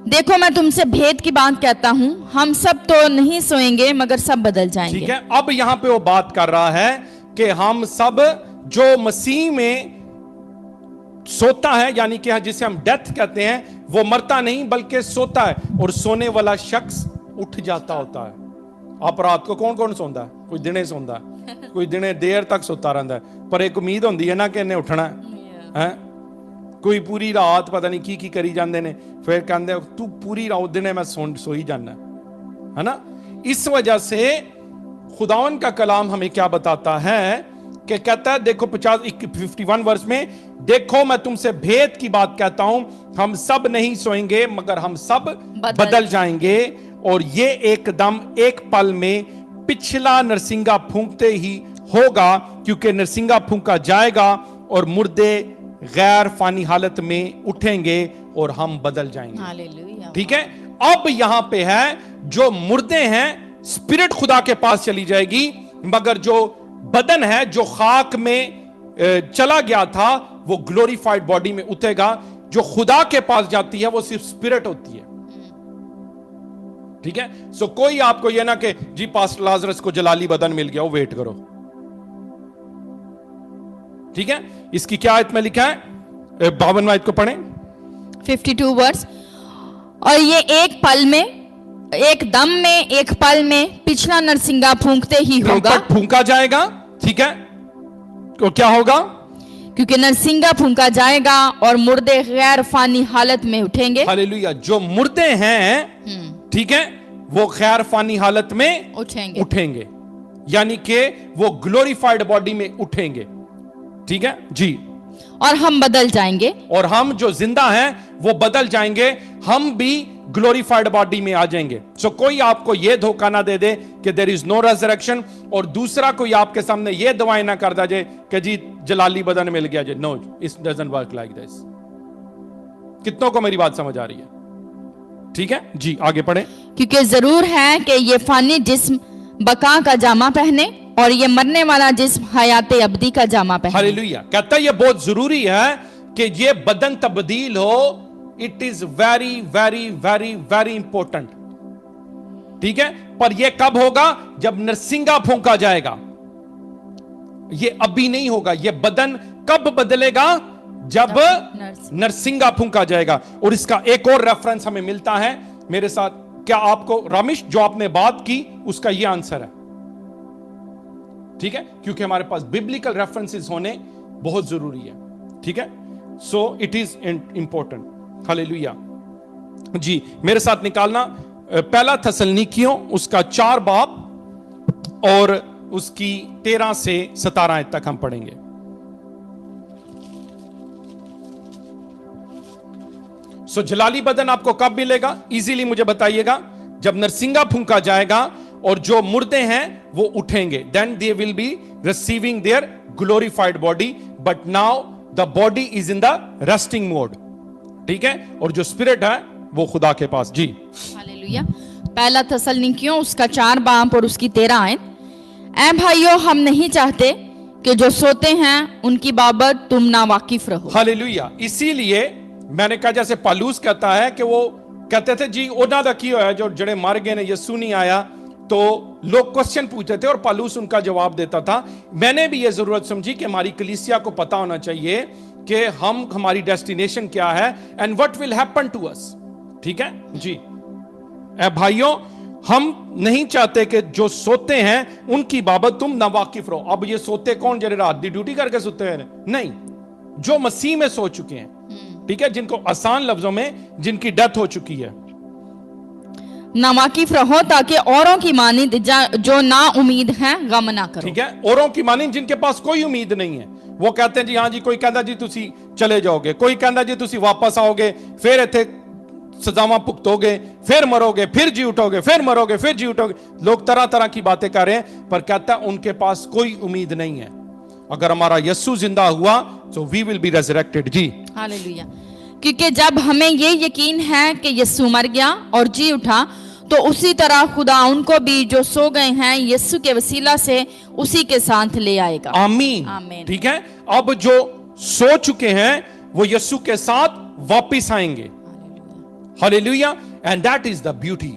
Speaker 1: देखो मैं तुमसे भेद की बात कहता हूं, हम सब तो नहीं सोएंगे मगर सब बदल जाएंगे।
Speaker 2: ठीक है। अब यहां पे वो बात कर रहा है कि हम सब जो मसीह में सोता है, यानी कि जिसे हम डेथ कहते हैं, वो मरता नहीं बल्कि सोता है, और सोने वाला शख्स उठ जाता होता है। आप रात को कौन कौन सोता है? कोई दिने सोता है, कोई दिने देर तक सोता रहता है, पर एक उम्मीद होती है ना कि इन्हें उठना है। कोई पूरी रात पता नहीं की करी जाते ने, फिर कहते तू पूरी रात दिने मैं सो ही जाना है ना। इस वजह से खुदावन का कलाम हमें क्या बताता है कि कहता है, देखो 51 वर्ष में, देखो मैं तुमसे भेद की बात कहता हूं, हम सब नहीं सोएंगे मगर हम सब बदल जाएंगे, और ये एकदम एक पल में पिछला नरसिंगा फूंकते ही होगा, क्योंकि नरसिंगा फूंका जाएगा और मुर्दे गैर फानी हालत में उठेंगे और हम बदल जाएंगे।
Speaker 1: हालेलुया।
Speaker 2: ठीक है, अब यहां पे है जो मुर्दे हैं, स्पिरिट खुदा के पास चली जाएगी, मगर जो बदन है जो खाक में चला गया था वो ग्लोरीफाइड बॉडी में उठेगा। जो खुदा के पास जाती है वो सिर्फ स्पिरिट होती है। ठीक है, सो कोई आपको ये ना कि जी पास्टर लाजरस को जलाली बदन मिल गया, वो वेट करो। ठीक है, इसकी क्या आयत में लिखा है? 52 आयत को पढ़ें,
Speaker 1: 52 वर्स। और ये एक पल में, एक दम में, एक पल में पिछला नरसिंगा फूंकते ही होगा।
Speaker 2: ट्रम्पट फूंका जाएगा। ठीक है, तो क्या होगा?
Speaker 1: क्योंकि नरसिंगा फूंका जाएगा और मुर्दे गैर फानी हालत में उठेंगे।
Speaker 2: हालेलुया। जो मुर्दे हैं, ठीक है, वो गैर फानी हालत में उठेंगे, यानी कि वो ग्लोरीफाइड बॉडी में उठेंगे। ठीक है जी।
Speaker 1: और हम बदल जाएंगे,
Speaker 2: और हम जो जिंदा हैं वो बदल जाएंगे, हम भी ग्लोरीफाइड बॉडी में आ जाएंगे। सो कोई आपको ये धोखा ना दे दे कि देयर इज नो रेजरेक्शन, और दूसरा कोई आपके सामने ये दवाएं ना कर दे कि जी जलाली बदन मिल गया जी। No, it doesn't work like this. कितनों को मेरी बात समझ आ रही है? ठीक है जी, आगे पढ़ें।
Speaker 1: क्योंकि जरूर है कि ये फानी जिस्म बका का जामा पहने और ये मरने वाला जिस्म हयाते अब्दी का जामा पहने।
Speaker 2: हालेलुया। कहता है ये बहुत जरूरी है कि ये बदन तब्दील हो। It is very very very very important. ठीक है, पर यह कब होगा? जब नरसिंगा फूंका जाएगा। ये अभी नहीं होगा। ये बदन कब बदलेगा? जब नरसिंगा फूंका जाएगा। और इसका एक और रेफरेंस हमें मिलता है मेरे साथ। क्या आपको रामिश जो आपने बात की उसका यह आंसर है? ठीक है, क्योंकि हमारे पास बिब्लिकल रेफरेंसेस होने बहुत जरूरी है। ठीक है, so it is important. Hallelujah जी। मेरे साथ निकालना पहला थस्सलुनीकियों उसका 4 बाब और उसकी 13 से 17 आयत तक हम पढ़ेंगे। सो जलाली बदन आपको कब मिलेगा? इजीली मुझे बताइएगा। जब नरसिंगा फूंका जाएगा और जो मुर्दे हैं वो उठेंगे, then they will be receiving their glorified body, but now the body is in the resting mode. ठीक है, और जो स्पिरिट है वो खुदा के पास। जी
Speaker 1: हालेलुया। पहला थस्सलुनीकियों उसका 4 बाब और उसकी 13 आयत। ऐ भाइयों, हम नहीं चाहते कि जो सोते हैं उनकी बाबत तुम ना वाकिफ रहो।
Speaker 2: हालेलुया। इसीलिए मैंने कहा, जैसे पालूस कहता है कि वो कहते थे जी उन्हों का की होया जो जड़े मर गए ने, यीशु नहीं आया, तो लोग क्वेश्चन पूछते थे और पालूस उनका जवाब देता था। मैंने भी ये जरूरत समझी कि हमारी कलीसिया को पता होना चाहिए कि हम, हमारी डेस्टिनेशन क्या है and what will happen to us. ठीक है जी। ऐ भाइयों, हम नहीं चाहते कि जो सोते हैं उनकी बाबत तुम ना वाकिफ रहो। अब ये सोते कौन? जरे रात की ड्यूटी करके सोते हैं? नहीं, जो मसीह में सो चुके हैं। ठीक है, जिनको आसान लफ्जों में जिनकी डेथ हो चुकी है।
Speaker 1: ना वाकिफ रहो ताकि औरों की मानिंद जो ना उम्मीद हैं गम ना करो।
Speaker 2: ठीक है, औरों की मानिंद जिनके पास कोई उम्मीद नहीं है। वो कहते हैं जी हाँ जी, कोई कहता जी तुसी चले जाओगे, कोई कहता जी तुसी वापस आओगे, फिर इत्थे सजावां भुगतोगे, फिर मरोगे, फिर जी उठोगे, फिर मरोगे, फिर जी उठोगे। लोग तरह तरह की बातें कर रहे हैं, पर कहता है उनके पास कोई उम्मीद नहीं है। अगर हमारा यीशु जिंदा हुआ तो वी विल बी रेजरेक्टेड। जी
Speaker 1: हालेलुया। क्योंकि जब हमें ये यकीन है कि यीशु मर गया और जी उठा, तो उसी तरह खुदा उनको भी जो सो गए हैं यीशु के वसीला से उसी के साथ ले आएगा।
Speaker 2: आमीन,
Speaker 1: आमीन।
Speaker 2: ठीक है, अब जो सो चुके हैं वो यीशु के साथ वापस आएंगे। Hallelujah. And that is the beauty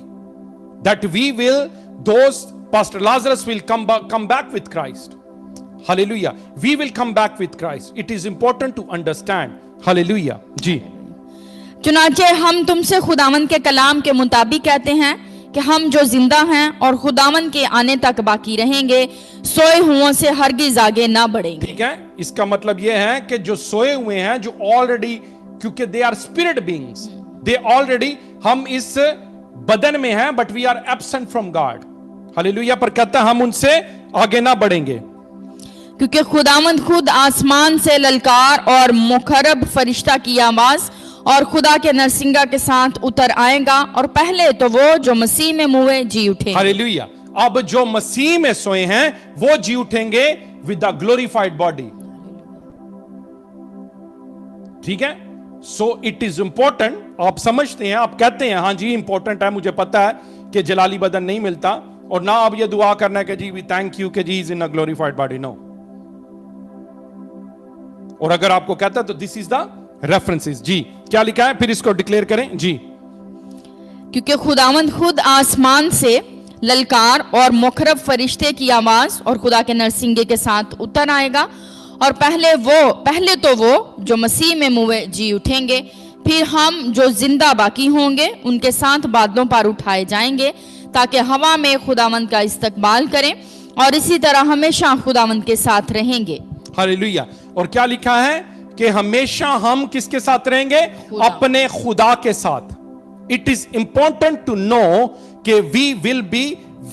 Speaker 2: that we will, those pastor Lazarus will come back with Christ. Hallelujah. We will come back with Christ. It is important to understand hallelujah जी।
Speaker 1: चुनाचे हम तुमसे खुदावंद के कलाम के मुताबिक कहते हैं कि हम जो जिंदा हैं और खुदावंद के आने तक बाकी रहेंगे सोए हुओं से हरगिज आगे ना बढ़ेंगे।
Speaker 2: ठीक है, इसका मतलब यह है कि जो सोए हुए हैं, जो ऑलरेडी, क्योंकि they are spirit beings, they already, हम इस बदन में हैं but we are absent from God. Hallelujah. पर कहता है हम उनसे आगे ना बढ़ेंगे,
Speaker 1: क्योंकि खुदावंद खुद आसमान से ललकार और मुखरब फरिश्ता की आवाज और खुदा के नरसिंगा के साथ उतर आएगा और पहले तो वो जो मसीह में मुए जी उठे।
Speaker 2: हालेलुया। अब जो मसीह में सोए हैं वो जी उठेंगे विद द ग्लोरीफाइड बॉडी। ठीक है, सो इट इज इंपॉर्टेंट। आप समझते हैं, आप कहते हैं हाँ जी इंपॉर्टेंट है, मुझे पता है कि जलाली बदन नहीं मिलता, और ना अब ये दुआ करना है कि जी वी थैंक यू कि जी is in a glorified body. No. और अगर आपको कहता है तो दिस इज द रेफरेंसेस। जी क्या लिखा है, फिर इसको डिक्लेयर करें जी।
Speaker 1: क्योंकि खुदावंद खुद आसमान से ललकार और मुखरब फरिश्ते की आवाज और खुदा के नरसिंगे के साथ उतर आएगा और पहले तो वो जो मसीह में मुए जी उठेंगे, फिर हम जो जिंदा बाकी होंगे उनके साथ बादलों पर उठाए जाएंगे ताकि हवा में खुदावंद का इस्तकबाल करें और इसी तरह हमेशा खुदावंद के साथ रहेंगे।
Speaker 2: हालेलुया। और क्या लिखा है कि हमेशा हम किसके साथ रहेंगे? अपने खुदा के साथ। It is important to know कि we will be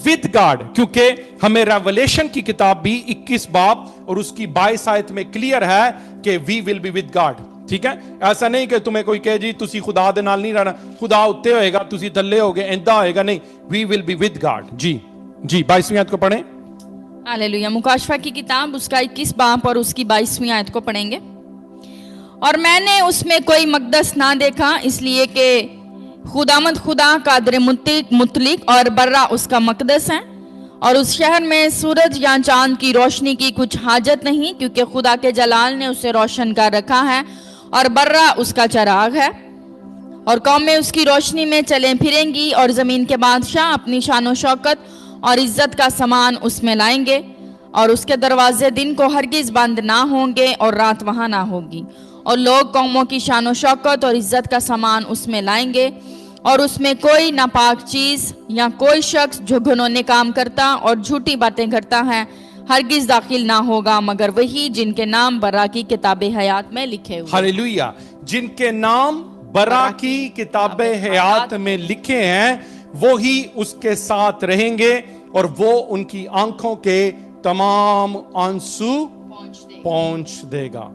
Speaker 2: with God, क्योंकि हमें रेवलेशन की किताब भी 21 बाब और उसकी 22 आयत में क्लियर है कि we will be with God. ठीक है, ऐसा नहीं कि तुम्हें कोई कहे जी तुसी खुदा दे नाल नहीं रहना, खुदा उत्ते होएगा तुसी थल्ले होगे, ऐदा होएगा नहीं। We will be with God. जी जी 22वीं आयत को पढ़ें।
Speaker 1: हालेलुया। मुकाशफा की किताब उसका 21 बाब और उसकी 22वीं आयत को पढ़ेंगे। और मैंने उसमें कोई मकदस ना देखा, इसलिए कि खुदामद खुदा कादर मुतलिक और बर्रा उसका मकदस है, और उस शहर में सूरज या चांद की रोशनी की कुछ हाजत नहीं, क्योंकि खुदा के जलाल ने उसे रोशन कर रखा है और बर्रा उसका चराग है। और कौमें उसकी रोशनी में चले फिरेंगी और जमीन के बादशाह अपनी शानो शौकत और इज्जत का सामान उसमें लाएंगे, और उसके दरवाजे दिन को हरगिज बंद ना होंगे और रात वहां ना होगी। और लोग कौमों की शानो शौकत और इज्जत का सामान उसमें लाएंगे, और उसमें कोई नापाक चीज या कोई शख्स जो घिनौने काम करता और झूठी बातें करता है हरगिज दाखिल ना होगा, मगर वही जिनके नाम बर्रा की किताबे हयात में लिखे हुए।
Speaker 2: हालेलुया। जिनके नाम बर्रा की किताबे हयात में लिखे हैं वो ही उसके साथ रहेंगे और वो उनकी आंखों के तमाम आंसू पहुंच देगा।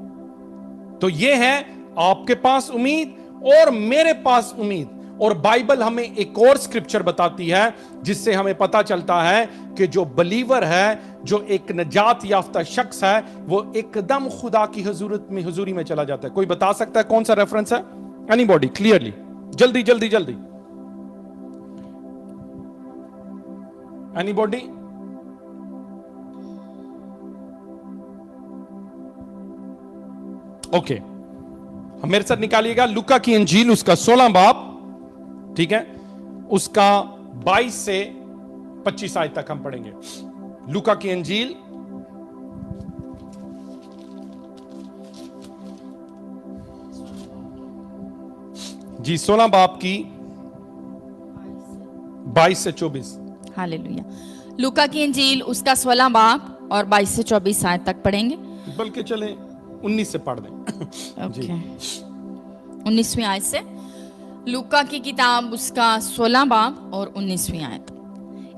Speaker 2: तो ये है आपके पास उम्मीद और मेरे पास उम्मीद। और बाइबल हमें एक और स्क्रिप्चर बताती है जिससे हमें पता चलता है कि जो बलीवर है, जो एक नजात याफ्ता शख्स है, वो एकदम खुदा की हुजूरी में चला जाता है। कोई बता सकता है कौन सा रेफरेंस है? Anybody clearly? जल्दी जल्दी जल्दी। एनीबॉडी? ओके, मेरे साथ निकालिएगा लूका की इंजील उसका 16 बाब, ठीक है, उसका 22 से 25 आयत तक हम पढ़ेंगे। लूका की इंजील जी 16 बाब की 22 से 24।
Speaker 1: हालेलुया। लूका की इंजील उसका 16 बाब और 22 से 24 आयत तक पढ़ेंगे।
Speaker 2: बल्कि चले 19 से पढ़ दें।
Speaker 1: ओके, 19वीं आयत से। लूका की किताब उसका 16 बाब और 19वीं आयत।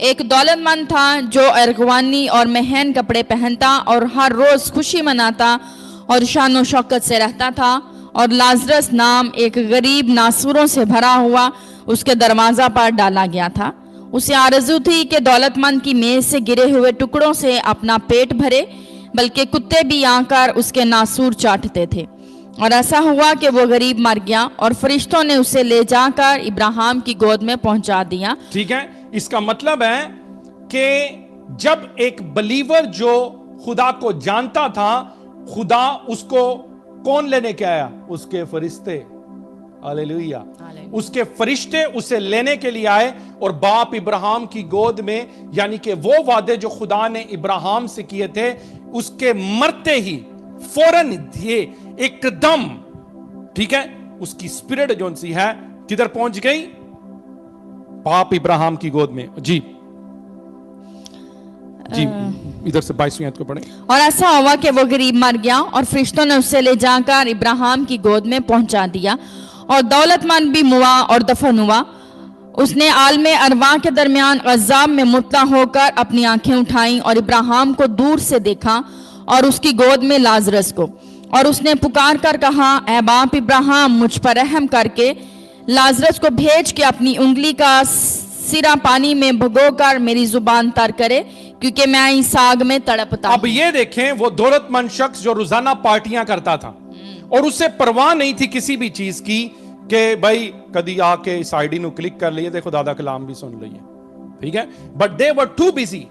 Speaker 1: एक दौलतमंद था जो अरगवानी और महन कपड़े पहनता और हर रोज खुशी मनाता और शानो शौकत से रहता था, और लाजरस नाम एक गरीब नासूरों से भरा हुआ उसके दरवाजा पर डाला गया था। उसे आरज़ू थी कि दौलतमंद की मेज से गिरे हुए टुकड़ों से अपना पेट भरे, बल्कि कुत्ते भी आकर उसके नासूर चाटते थे। और ऐसा हुआ कि वो गरीब मर गया और फरिश्तों ने उसे ले जाकर इब्राहिम की गोद में पहुंचा दिया।
Speaker 2: ठीक है, इसका मतलब है कि जब एक बलीवर जो खुदा को जानता था, खुदा उसको कौन लेने के आया? उसके फरिश्ते। हालेलुया। उसके फरिश्ते उसे लेने के लिए आए और बाप इब्राहिम की गोद में, यानी कि वो वादे जो खुदा ने इब्राहिम से किए थे, उसके मरते ही फौरन ये एकदम ठीक है, उसकी स्पिरिट जो सी है किधर पहुंच गई? बाप इब्राहिम की गोद में। जी जी, इधर से 22वीं आयत को पढ़ें।
Speaker 1: और ऐसा हुआ कि वो गरीब मर गया और फरिश्तों ने उसे ले जाकर इब्राहिम की गोद में पहुंचा दिया, और दौलतमंद भी मुआ और दफन हुआ। उसने आलमे अरवा के दरमियान अजाब में मुब्तला होकर अपनी आंखें उठाई और इब्राहिम को दूर से देखा और उसकी गोद में लाजरस को, और उसने पुकार कर कहा, ऐ बाप इब्राहिम, मुझ पर रहम करके लाजरस को भेज के अपनी उंगली का सिरा पानी में भिगोकर मेरी जुबान तर करे, क्योंकि मैं इस आग में तड़पता
Speaker 2: अब ये देखें, वो दौलतमंद शख्स जो रोजाना पार्टियां करता था और उसे परवाह नहीं थी किसी भी चीज की कि भाई कदी आके इस आईडी नु क्लिक कर लिए तो खुदा दा कलाम भी सुन लिए, ठीक है, but they were too busy,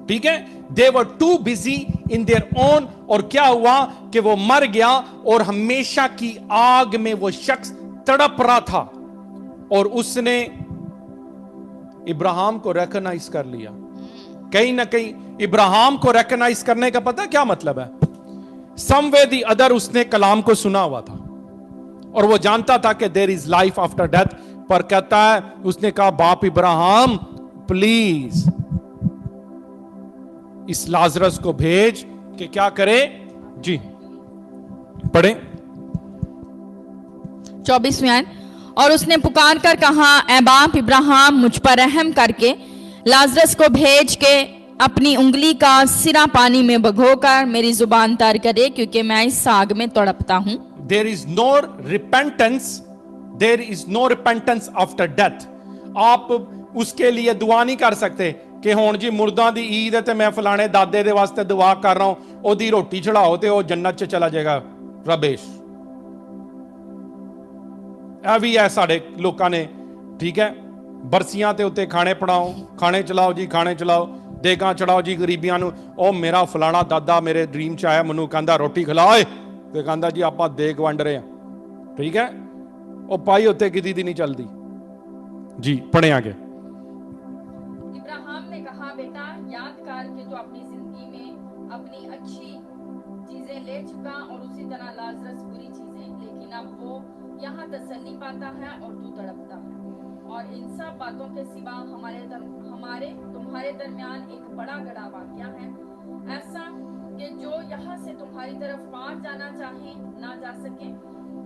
Speaker 2: ठीक है, they were too busy in their own. और क्या हुआ कि वो मर गया और हमेशा की आग में वो शख्स तड़प रहा था, और उसने इब्राहिम को रिकॉग्नाइज कर लिया। कहीं ना कहीं इब्राहिम को रिकॉग्नाइज करने का पता क्या मतलब है? समवे दी अदर उसने कलाम को सुना हुआ था और वो जानता था कि there is life after death, पर कहता है, उसने कहा, बाप इब्राहिम प्लीज इस लाजरस को भेज कि क्या करे। जी पढ़े
Speaker 1: 24वीं आयत। और उसने पुकार कर कहा, ऐ बाप इब्राहिम, मुझ पर रहम करके लाजरस को भेज के अपनी उंगली का सिरा पानी में भिगोकर मेरी जुबान तर करे, क्योंकि मैं इस आग में तड़पता हूं।
Speaker 2: There is no repentance, there is no repentance after death. आप उसके लिए दुआ नहीं कर सकते कि हुण जी मुर्दां दी ईद है ते मैं फलाने दादे दे वास्ते दुआ कर रहा हूं, ओदी रोटी चढ़ाओ ते ओ जन्नत च चला जाएगा। रबेश ਇਹ ਵੀ ਹੈ ਸਾਡੇ ਲੋਕਾਂ ਨੇ, ਠੀਕ ਹੈ, ਬਰਸੀਆਂ ਤੇ ਉੱਤੇ ਖਾਣੇ ਪੜਾਓ, ਖਾਣੇ ਚਲਾਓ ਜੀ, ਖਾਣੇ ਚਲਾਓ, ਦੇਗਾਂ ਚੜਾਓ ਜੀ ਗਰੀਬੀਆਂ ਨੂੰ। ਉਹ ਮੇਰਾ ਫਲਾਣਾ ਦਾਦਾ ਮੇਰੇ ਡ੍ਰੀਮ ਚ ਆਇਆ, ਮੈਨੂੰ ਕਹਿੰਦਾ ਰੋਟੀ ਖਿਲਾ ਓਏ, ਤੇ ਕਹਿੰਦਾ ਜੀ ਆਪਾਂ ਦੇਗ ਵੰਡ ਰਹੇ ਆ, ਠੀਕ ਹੈ, ਉਹ ਪਾਈ ਉੱਤੇ ਕਿਦੀ ਦੀ ਨਹੀਂ ਚੱਲਦੀ। ਜੀ ਪੜ੍ਹੇ आगे।
Speaker 1: इब्राहिम ने कहा, बेटा याद कर कि तू अपनी जिंदगी में अपनी अच्छी चीजें ले चुका और उसी तरह लाजरस बुरी चीजें, लेकिन अब वो यहाँ तसल्ली पाता है और तू तड़पता है, और इन सब बातों के सिवा हमारे तुम्हारे दरमियान एक बड़ा गड़ा वाक़या है, ऐसा कि जो यहाँ से तुम्हारी तरफ पार जाना चाहे ना जा सके,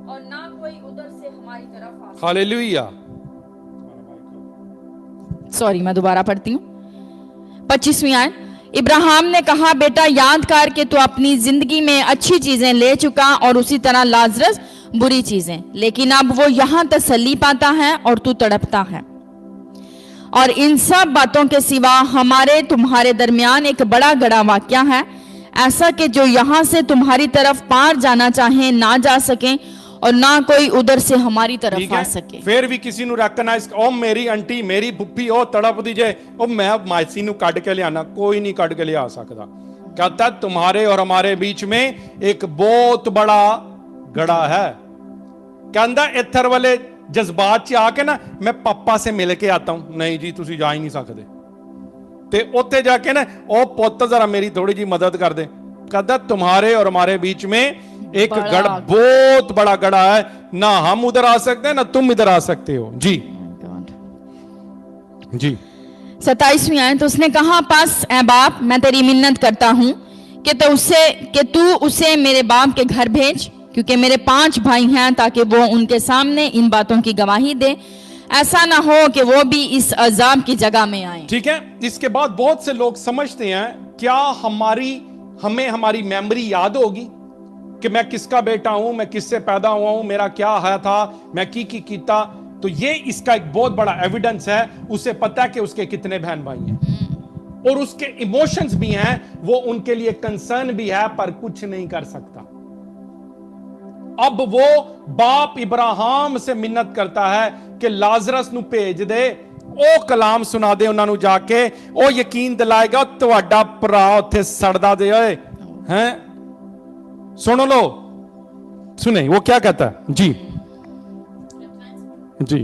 Speaker 1: और ना कोई उधर से हमारी तरफ आ सके।
Speaker 2: हालेलुया।
Speaker 1: सॉरी, मैं दोबारा पढ़ती हूँ। 25वीं आयत। इब्राहिम ने कहा, बेटा याद कर कि तू अपनी जिंदगी में अच्छी चीजें ले चुका और उसी तरह लाजरस बुरी चीजें, लेकिन अब वो यहाँ तसल्ली पाता है और तू तड़पता है, और इन सब बातों के सिवा हमारे तुम्हारे दरमियान एक बड़ा गड़ा वाक़या है, ऐसा कि जो यहाँ से तुम्हारी तरफ पार जाना चाहे ना जा सके, और ना कोई उधर से हमारी तरफ आ सके।
Speaker 2: फिर भी किसी ਨੂੰ ਰੈਕਗਨਾਈਜ਼, ਉਹ ਮੇਰੀ ਆਂਟੀ, ਮੇਰੀ ਪੁੱਪੀ, ਉਹ ਤੜਪਦੀ ਜੇ, ਉਹ ਮੈਂ ਮਾਇਸੀ ਨੂੰ ਕੱਢ ਕੇ ਲਿਆਣਾ, कोई नहीं ਕੱਢ के लिया सकता। कहता तुम्हारे और हमारे बीच में एक बहुत बड़ा गड़ा है। कहता इधर वाले जज्बात च आके ना मैं पापा से मिल के आता हूं, नहीं जी तुसी जा ही नहीं सकते, ते उत्ते जाके ना ओ पुत्त जरा मेरी थोड़ी जी मदद कर दे। कहता तुम्हारे और हमारे बीच में एक गढ़, बहुत बड़ा गड़ा है, ना हम उधर आ सकते हैं ना तुम इधर आ सकते हो। जी जी
Speaker 1: 27वीं आयत। तो उसने कहा, बस ऐ बाप मैं तेरी मिन्नत करता हूं कि तू उसे मेरे बाप के घर भेज, क्योंकि मेरे 5 भाई हैं, ताकि वो उनके सामने इन बातों की गवाही दे, ऐसा ना हो कि वो भी इस अजाब की जगह में आए।
Speaker 2: ठीक है, इसके बाद बहुत से लोग समझते हैं क्या हमें हमारी मेमोरी याद होगी कि मैं किसका बेटा हूं, मैं किससे पैदा हुआ हूं, मेरा क्या है था, मैं की कीता। तो ये इसका एक बहुत बड़ा एविडेंस है, उसे पता है कि उसके कितने बहन भाई हैं और उसके इमोशंस भी हैं, वो उनके लिए कंसर्न भी है, पर कुछ नहीं कर सकता। अब वो बाप इब्राहिम से मिन्नत करता है कि लाजरस नु भेज दे, ਉਹ ਕਲਾਮ ਸੁਣਾ ਦੇ ਉਹਨਾਂ ਨੂੰ ਜਾ ਕੇ, ਉਹ ਯਕੀਨ ਦਿਲਾਏਗਾ ਤੁਹਾਡਾ ਭਰਾ ਉੱਥੇ ਸੜਦਾ ਦੇ ਓਏ हैं। सुनो लो, सुने वो क्या कहता है। जी जी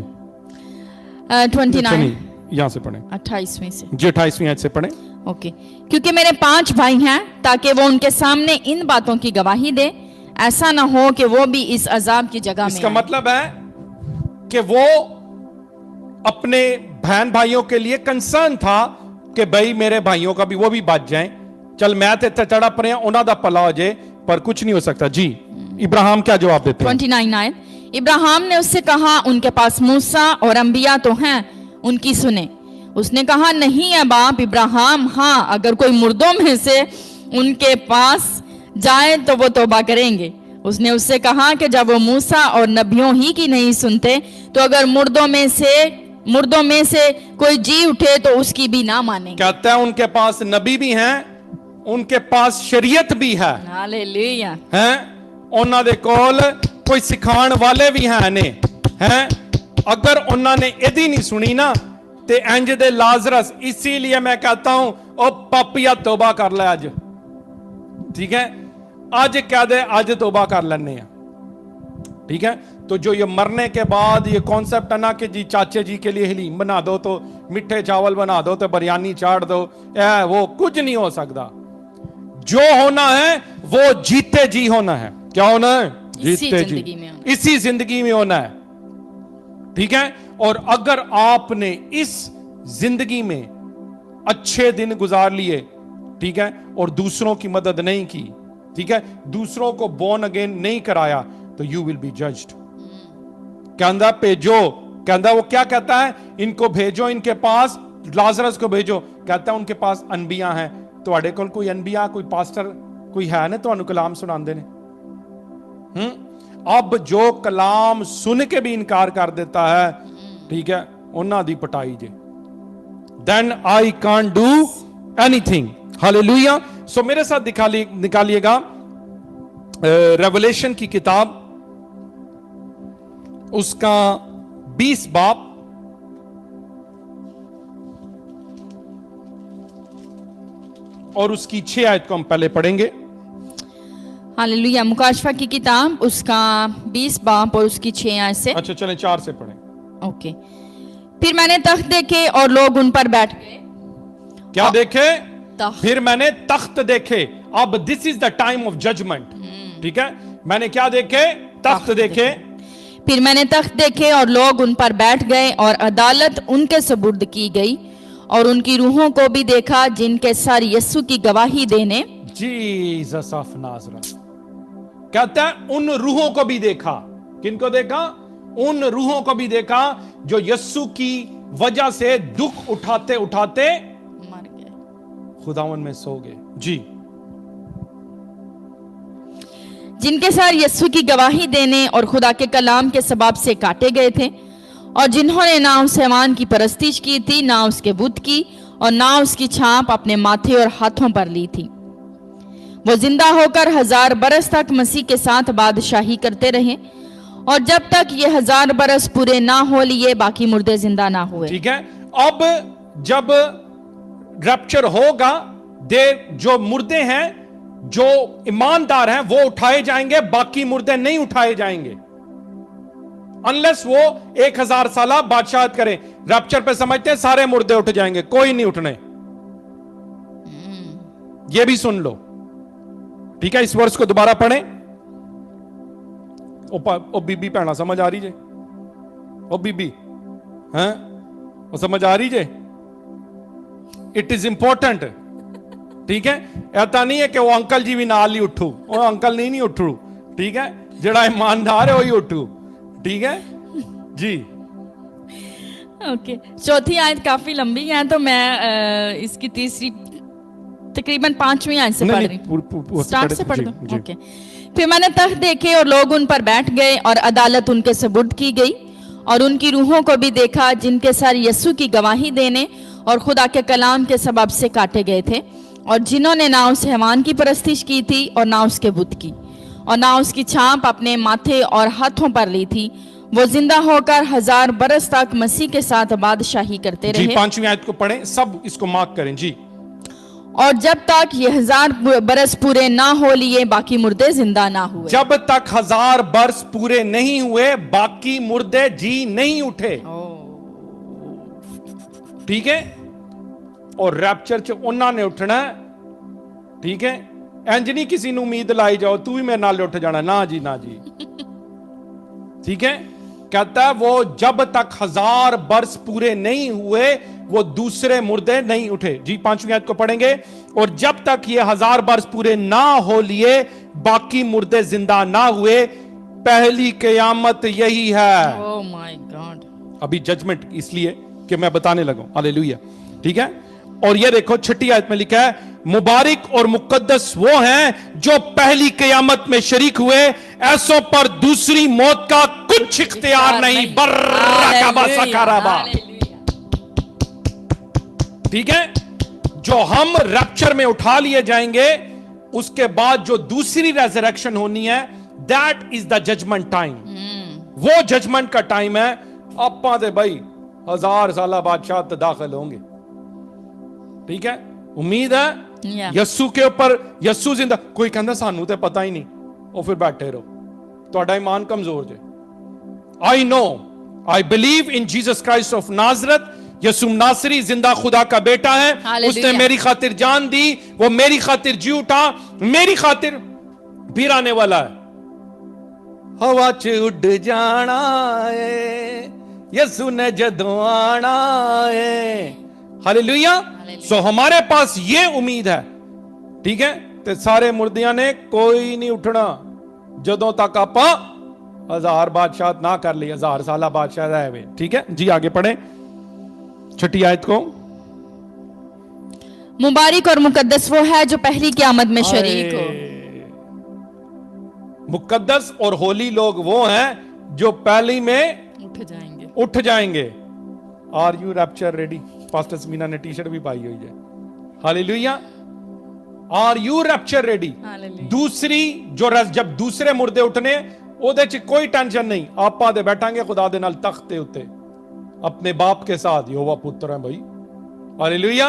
Speaker 1: 29
Speaker 2: यहां से पढ़े,
Speaker 1: 28वीं से।
Speaker 2: जी 28वीं आयत से पढ़े।
Speaker 1: ओके। क्योंकि मेरे 5 भाई हैं, ताकि वो उनके सामने इन बातों की गवाही दे, ऐसा ना हो कि वो भी इस अजाब की जगह में
Speaker 2: इसका
Speaker 1: आए।
Speaker 2: मतलब है कि वो अपने बहन भाइयों के लिए कंसर्न था कि भाई मेरे भाइयों का भी वो भी बच जाएं। चल मैं ते इत्थे चढ़ा पड़े उन्हां दा भला हो जाए, पर कुछ नहीं हो सकता। जी इब्राहिम क्या जवाब देते हैं?
Speaker 1: 29 आयत। इब्राहिम ने उससे कहा, उनके पास मूसा और अंबिया तो हैं, उनकी सुने। उसने कहा, नहीं है बाप इब्राहिम, हाँ अगर कोई मुर्दों में से उनके पास जाए तो वो तौबा करेंगे। उसने उससे कहा कि जब वो मूसा और नबियों ही की नहीं सुनते, तो अगर मुर्दों में से कोई जी उठे तो उसकी भी ना मानेंगे।
Speaker 2: कहता है उनके पास नबी भी हैं, उनके पास शरीयत भी है,
Speaker 1: हालेलुया।
Speaker 2: हैं ਉਹਨਾਂ ਦੇ ਕੋਲ ਕੋਈ ਸਿਖਾਉਣ ਵਾਲੇ ਵੀ ਹੈ ਨੇ, हैं अगर उन्होंने यदि नहीं सुनी ना ते इंज दे लाजरस। इसीलिए मैं कहता हूं ओ पापिया तौबा कर ले अज, ठीक है, आज कह दे आज तौबा कर लेने हैं, ठीक है। तो जो ये मरने के बाद ये कॉन्सेप्ट है ना कि जी चाचे जी के लिए हलीम बना दो, तो मीठे चावल बना दो, तो बिरयानी चाट दो, वो कुछ नहीं हो सकता। जो होना है वो जीते जी होना है। क्या होना है? जीते जी, इसी जिंदगी में होना है, ठीक है। और अगर आपने इस जिंदगी में अच्छे दिन गुजार लिए, ठीक है, और दूसरों की मदद नहीं की, ठीक है, दूसरों को बोर्न अगेन नहीं कराया, तो यू विल बी जज्ड। कहता भेजो, कहता वो क्या कहता है, इनको भेजो, इनके पास लाजरस को भेजो। कहता है उनके पास अनबिया हैं। ਤੁਹਾਡੇ ਕੋਲ कोई अनबिया कोई पास्टर कोई है ने ਤੁਹਾਨੂੰ कलाम सुनाते ने? अब जो कलाम सुन के भी इनकार कर देता है, ठीक है, उन्हां दी पटाई जे, then I can't do anything. Hallelujah. So मेरे साथ निकालिएगा रेवलेशन की किताब, उसका 20 बाब और उसकी 6 आयत को हम पहले पढ़ेंगे।
Speaker 1: हालेलुया। मुकाशफा की किताब उसका 20 बाब और उसकी 6 आयत से।
Speaker 2: अच्छा चलें 4 से पढ़ें।
Speaker 1: ओके। फिर मैंने तख्त देखे और लोग उन पर बैठ गए।
Speaker 2: क्या देखे?
Speaker 1: तख्त।
Speaker 2: फिर मैंने तख्त देखे। अब this is the time of judgement, ठीक है। मैंने क्या देखे? तख्त देखे।
Speaker 1: फिर मैंने तख्त देखे और लोग उन पर बैठ गए और अदालत उनके सुपुर्द की गई, और उनकी रूहों को भी देखा जिनके सर यीशु की गवाही देने।
Speaker 2: Jesus of Nazareth. कहता है उन रूहों को भी देखा। किनको देखा? उन रूहों को भी देखा जो यीशु की वजह से दुख उठाते उठाते
Speaker 1: मर गए,
Speaker 2: खुदावन में सो गए। जी।
Speaker 1: जिनके सर यीशु की गवाही देने और खुदा के कलाम के सबब से काटे गए थे, और जिन्होंने ना उस हैवान की परस्तिश की थी, ना उसके बुत की, और ना उसकी छाप अपने माथे और हाथों पर ली थी। वो जिंदा होकर 1000 बरस तक मसीह के साथ बादशाही करते रहे, और जब तक ये 1000 बरस पूरे ना हो लिए बाकी मुर्दे जिंदा ना हुए।
Speaker 2: ठीक है। अब जब रैप्चर होगा, जो मुर्दे हैं, जो ईमानदार हैं, वो उठाए जाएंगे, बाकी मुर्दे नहीं उठाए जाएंगे अनलेस वो 1000 साल बादशाहत करें। रैप्चर पे समझते हैं सारे मुर्दे उठ जाएंगे, कोई नहीं उठने। ये भी सुन लो, ठीक है। इस वर्ष को दोबारा पढ़ें। ओ बीबी भैना समझ आ रही जे? ओ बीबी हैं, वो समझ आ रही जे? इट इज इंपॉर्टेंट, ठीक है। ऐसा नहीं है कि वो अंकल जी भी नाल ही उठू, वो अंकल नहीं उठू, ठीक है। जड़ा ईमानदार है वही उठू, ठीक है जी।
Speaker 1: ओके। चौथी आयत काफी लंबी है, तो मैं इसकी तीसरी तकरीबन 5वीं आयत से पढ़ रही हूँ। स्टार्ट से पढ़ दूं? ओके। फिर मैंने तख्त देखे और लोग उन पर बैठ गए, और अदालत उनके सुपुर्द की गई, और उनकी रूहों को भी देखा जिनके सर यीशु की गवाही देने और खुदा के कलाम के सबब से काटे गए थे, और जिन्होंने ना उस हैवान की परस्तिश की थी और ना उसके बुत की, और ना उसकी छाप अपने माथे और हाथों पर ली थी। वो जिंदा होकर 1000 बरस तक मसीह के साथ बादशाही करते रहे।
Speaker 2: 5वीं आयत को पढ़ें, सब इसको मार्क करें जी।
Speaker 1: और जब तक ये 1000 बरस पूरे ना हो लिए बाकी मुर्दे जिंदा ना हुए।
Speaker 2: जब तक 1000 बरस पूरे नहीं हुए बाकी मुर्दे जी नहीं उठे, ठीक है। और रैप्चर च उन्होंने उठना, ठीक है, ਇੰਜ ਨਹੀਂ ਕਿਸੇ ਨੂੰ ਉਮੀਦ ਲਾਈ ਜਾਓ ਤੂੰ ਵੀ ਮੇਰੇ ਨਾਲ ਉੱਠ ਜਾਣਾ, ना जी ना जी। ठीक है, कहता है वो जब तक 1000 वर्ष पूरे नहीं हुए वो दूसरे मुर्दे नहीं उठे। जी 5वीं आयत को पढ़ेंगे, और जब तक ये 1000 वर्ष पूरे ना हो लिए बाकी मुर्दे जिंदा ना हुए, पहली क़यामत यही है।
Speaker 1: Oh my God.
Speaker 2: अभी जजमेंट इसलिए कि मैं बताने लगा, हालेलुया। ठीक है, और ये देखो 6ठी आयत में लिखा है, मुबारक और मुकद्दस वो हैं जो पहली क़यामत में शरीक हुए, ऐसों पर दूसरी मौत का कुछ इख्तियार नहीं। बर्रकाबा सकाराबा। ठीक है, जो हम रैप्चर में उठा लिए जाएंगे उसके बाद जो दूसरी रेजरेक्शन होनी है, that is the judgement time. वो जजमेंट का टाइम है। आपा दे भाई 1000 साल बादशाह तो दाखिल होंगे। ठीक है, उम्मीद है यस्सू के ऊपर, यस्सू जिंदा। कोई कहता सानू तो पता ही नहीं, और फिर बैठे रहो, ਤੁਹਾਡਾ ईमान कमजोर जे। I know, I believe in Jesus Christ of Nazareth. यसू नासरी जिंदा खुदा का बेटा है, उसने मेरी खातिर जान दी, वो मेरी खातिर जी उठा, मेरी खातिर फिर आने वाला है। हवा च उड़ जाना है यसू ने जदों आना है। हालेलुया। सो हमारे पास ये उम्मीद है। ठीक है, ते सारे मुर्दियां ने कोई नहीं उठना जदों तक आप 1000 बादशाह ना कर ली, 1000 साल बादशाह रहे। ठीक है जी, आगे पढ़े 6ठी आयत को।
Speaker 1: मुबारक और मुकद्दस वो है जो पहली क़यामत में शरीक हो।
Speaker 2: मुकद्दस और होली लोग वो हैं जो पहली में उठ जाएंगे। Are you rapture ready? Pastor Sameena ने टी शर्ट भी पाई हुई है। Hallelujah. Are you rapture ready? दूसरी जो जब दूसरे मुर्दे उठने ओदे च कोई टेंशन नहीं, आपा दे बैठांगे खुदा दे नाल तख्त दे उत्ते अपने बाप के साथ। यहोवा पुत्र है भाई, हालेलुया।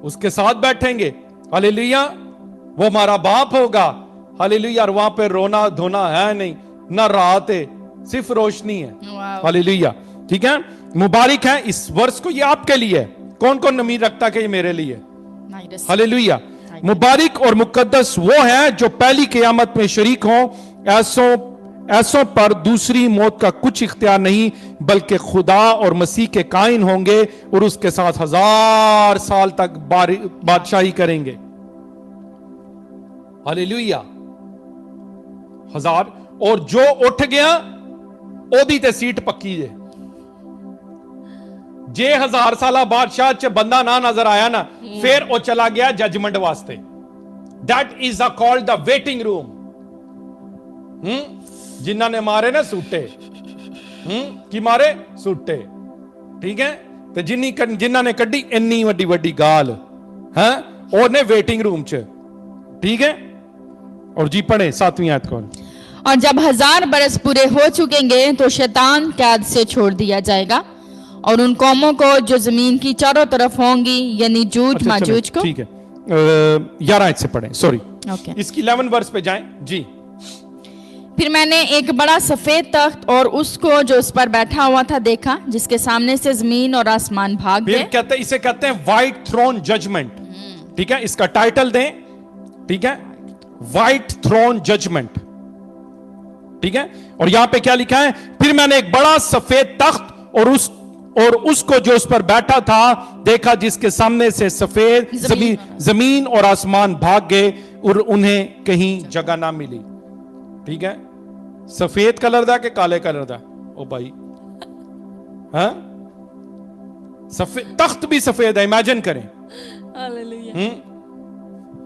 Speaker 2: उसके साथ बैठेंगे, हालेलुया। वो हमारा बाप होगा, हालेलुया। और वहां पे रोना धोना है नहीं, ना रात है, सिर्फ रोशनी है, हालेलुया। ठीक है, मुबारक है इस वर्ष को, ये आपके लिए। कौन कौन उम्मीद रखता कि ये मेरे लिए? हालेलुया। मुबारक और मुकद्दस वो है जो पहली क़यामत में शरीक हो, ऐसों पर दूसरी मौत का कुछ इख्तियार नहीं, बल्कि खुदा और मसीह के कायन होंगे और उसके साथ 1000 साल तक बादशाही करेंगे। हालेलुया। 1000। और जो उठ गया ओदी ते सीट पक्की जे। जे 1000 साल बादशाह च बंदा ना नजर आया ना, फिर वो चला गया जजमेंट वास्ते। That is called the waiting room. जिन्ना ने मारे ना सूटे, की मारे सूटे। ठीक है, तो जिन्ना ने कड्डी इन्नी वड्डी वड्डी गाल है ओने वेटिंग रूम च। ठीक है, और जी पढ़े 7वीं आयत को।
Speaker 1: और जब 1000 बरस पूरे हो चुकेंगे तो शैतान कैद से छोड़ दिया जाएगा और उन कौमों को जो जमीन की चारों तरफ होंगी, यानी जूज माजूज को।
Speaker 2: ठीक है, 11 आयत से पढ़े, सॉरी इसकी 11 वर्स पे जाएं जी।
Speaker 1: फिर मैंने एक बड़ा सफेद तख्त और उसको जो उस पर बैठा हुआ था देखा, जिसके सामने से जमीन और आसमान भाग गए।
Speaker 2: कहते हैं, इसे कहते हैं व्हाइट थ्रोन जजमेंट। ठीक है, इसका टाइटल दें। ठीक है, व्हाइट थ्रोन जजमेंट। ठीक है, और यहां पे क्या लिखा है? फिर मैंने एक बड़ा सफेद तख्त और उसको जो उस पर बैठा था देखा, जिसके सामने से सफेद जमीन और आसमान भाग गए और उन्हें कहीं जगह ना मिली। ठीक है, सफेद कलर दा के काले कलर दा? ओ भाई, हाँ, सफेद तख्त भी सफेद है, इमेजिन करें। हालेलुया।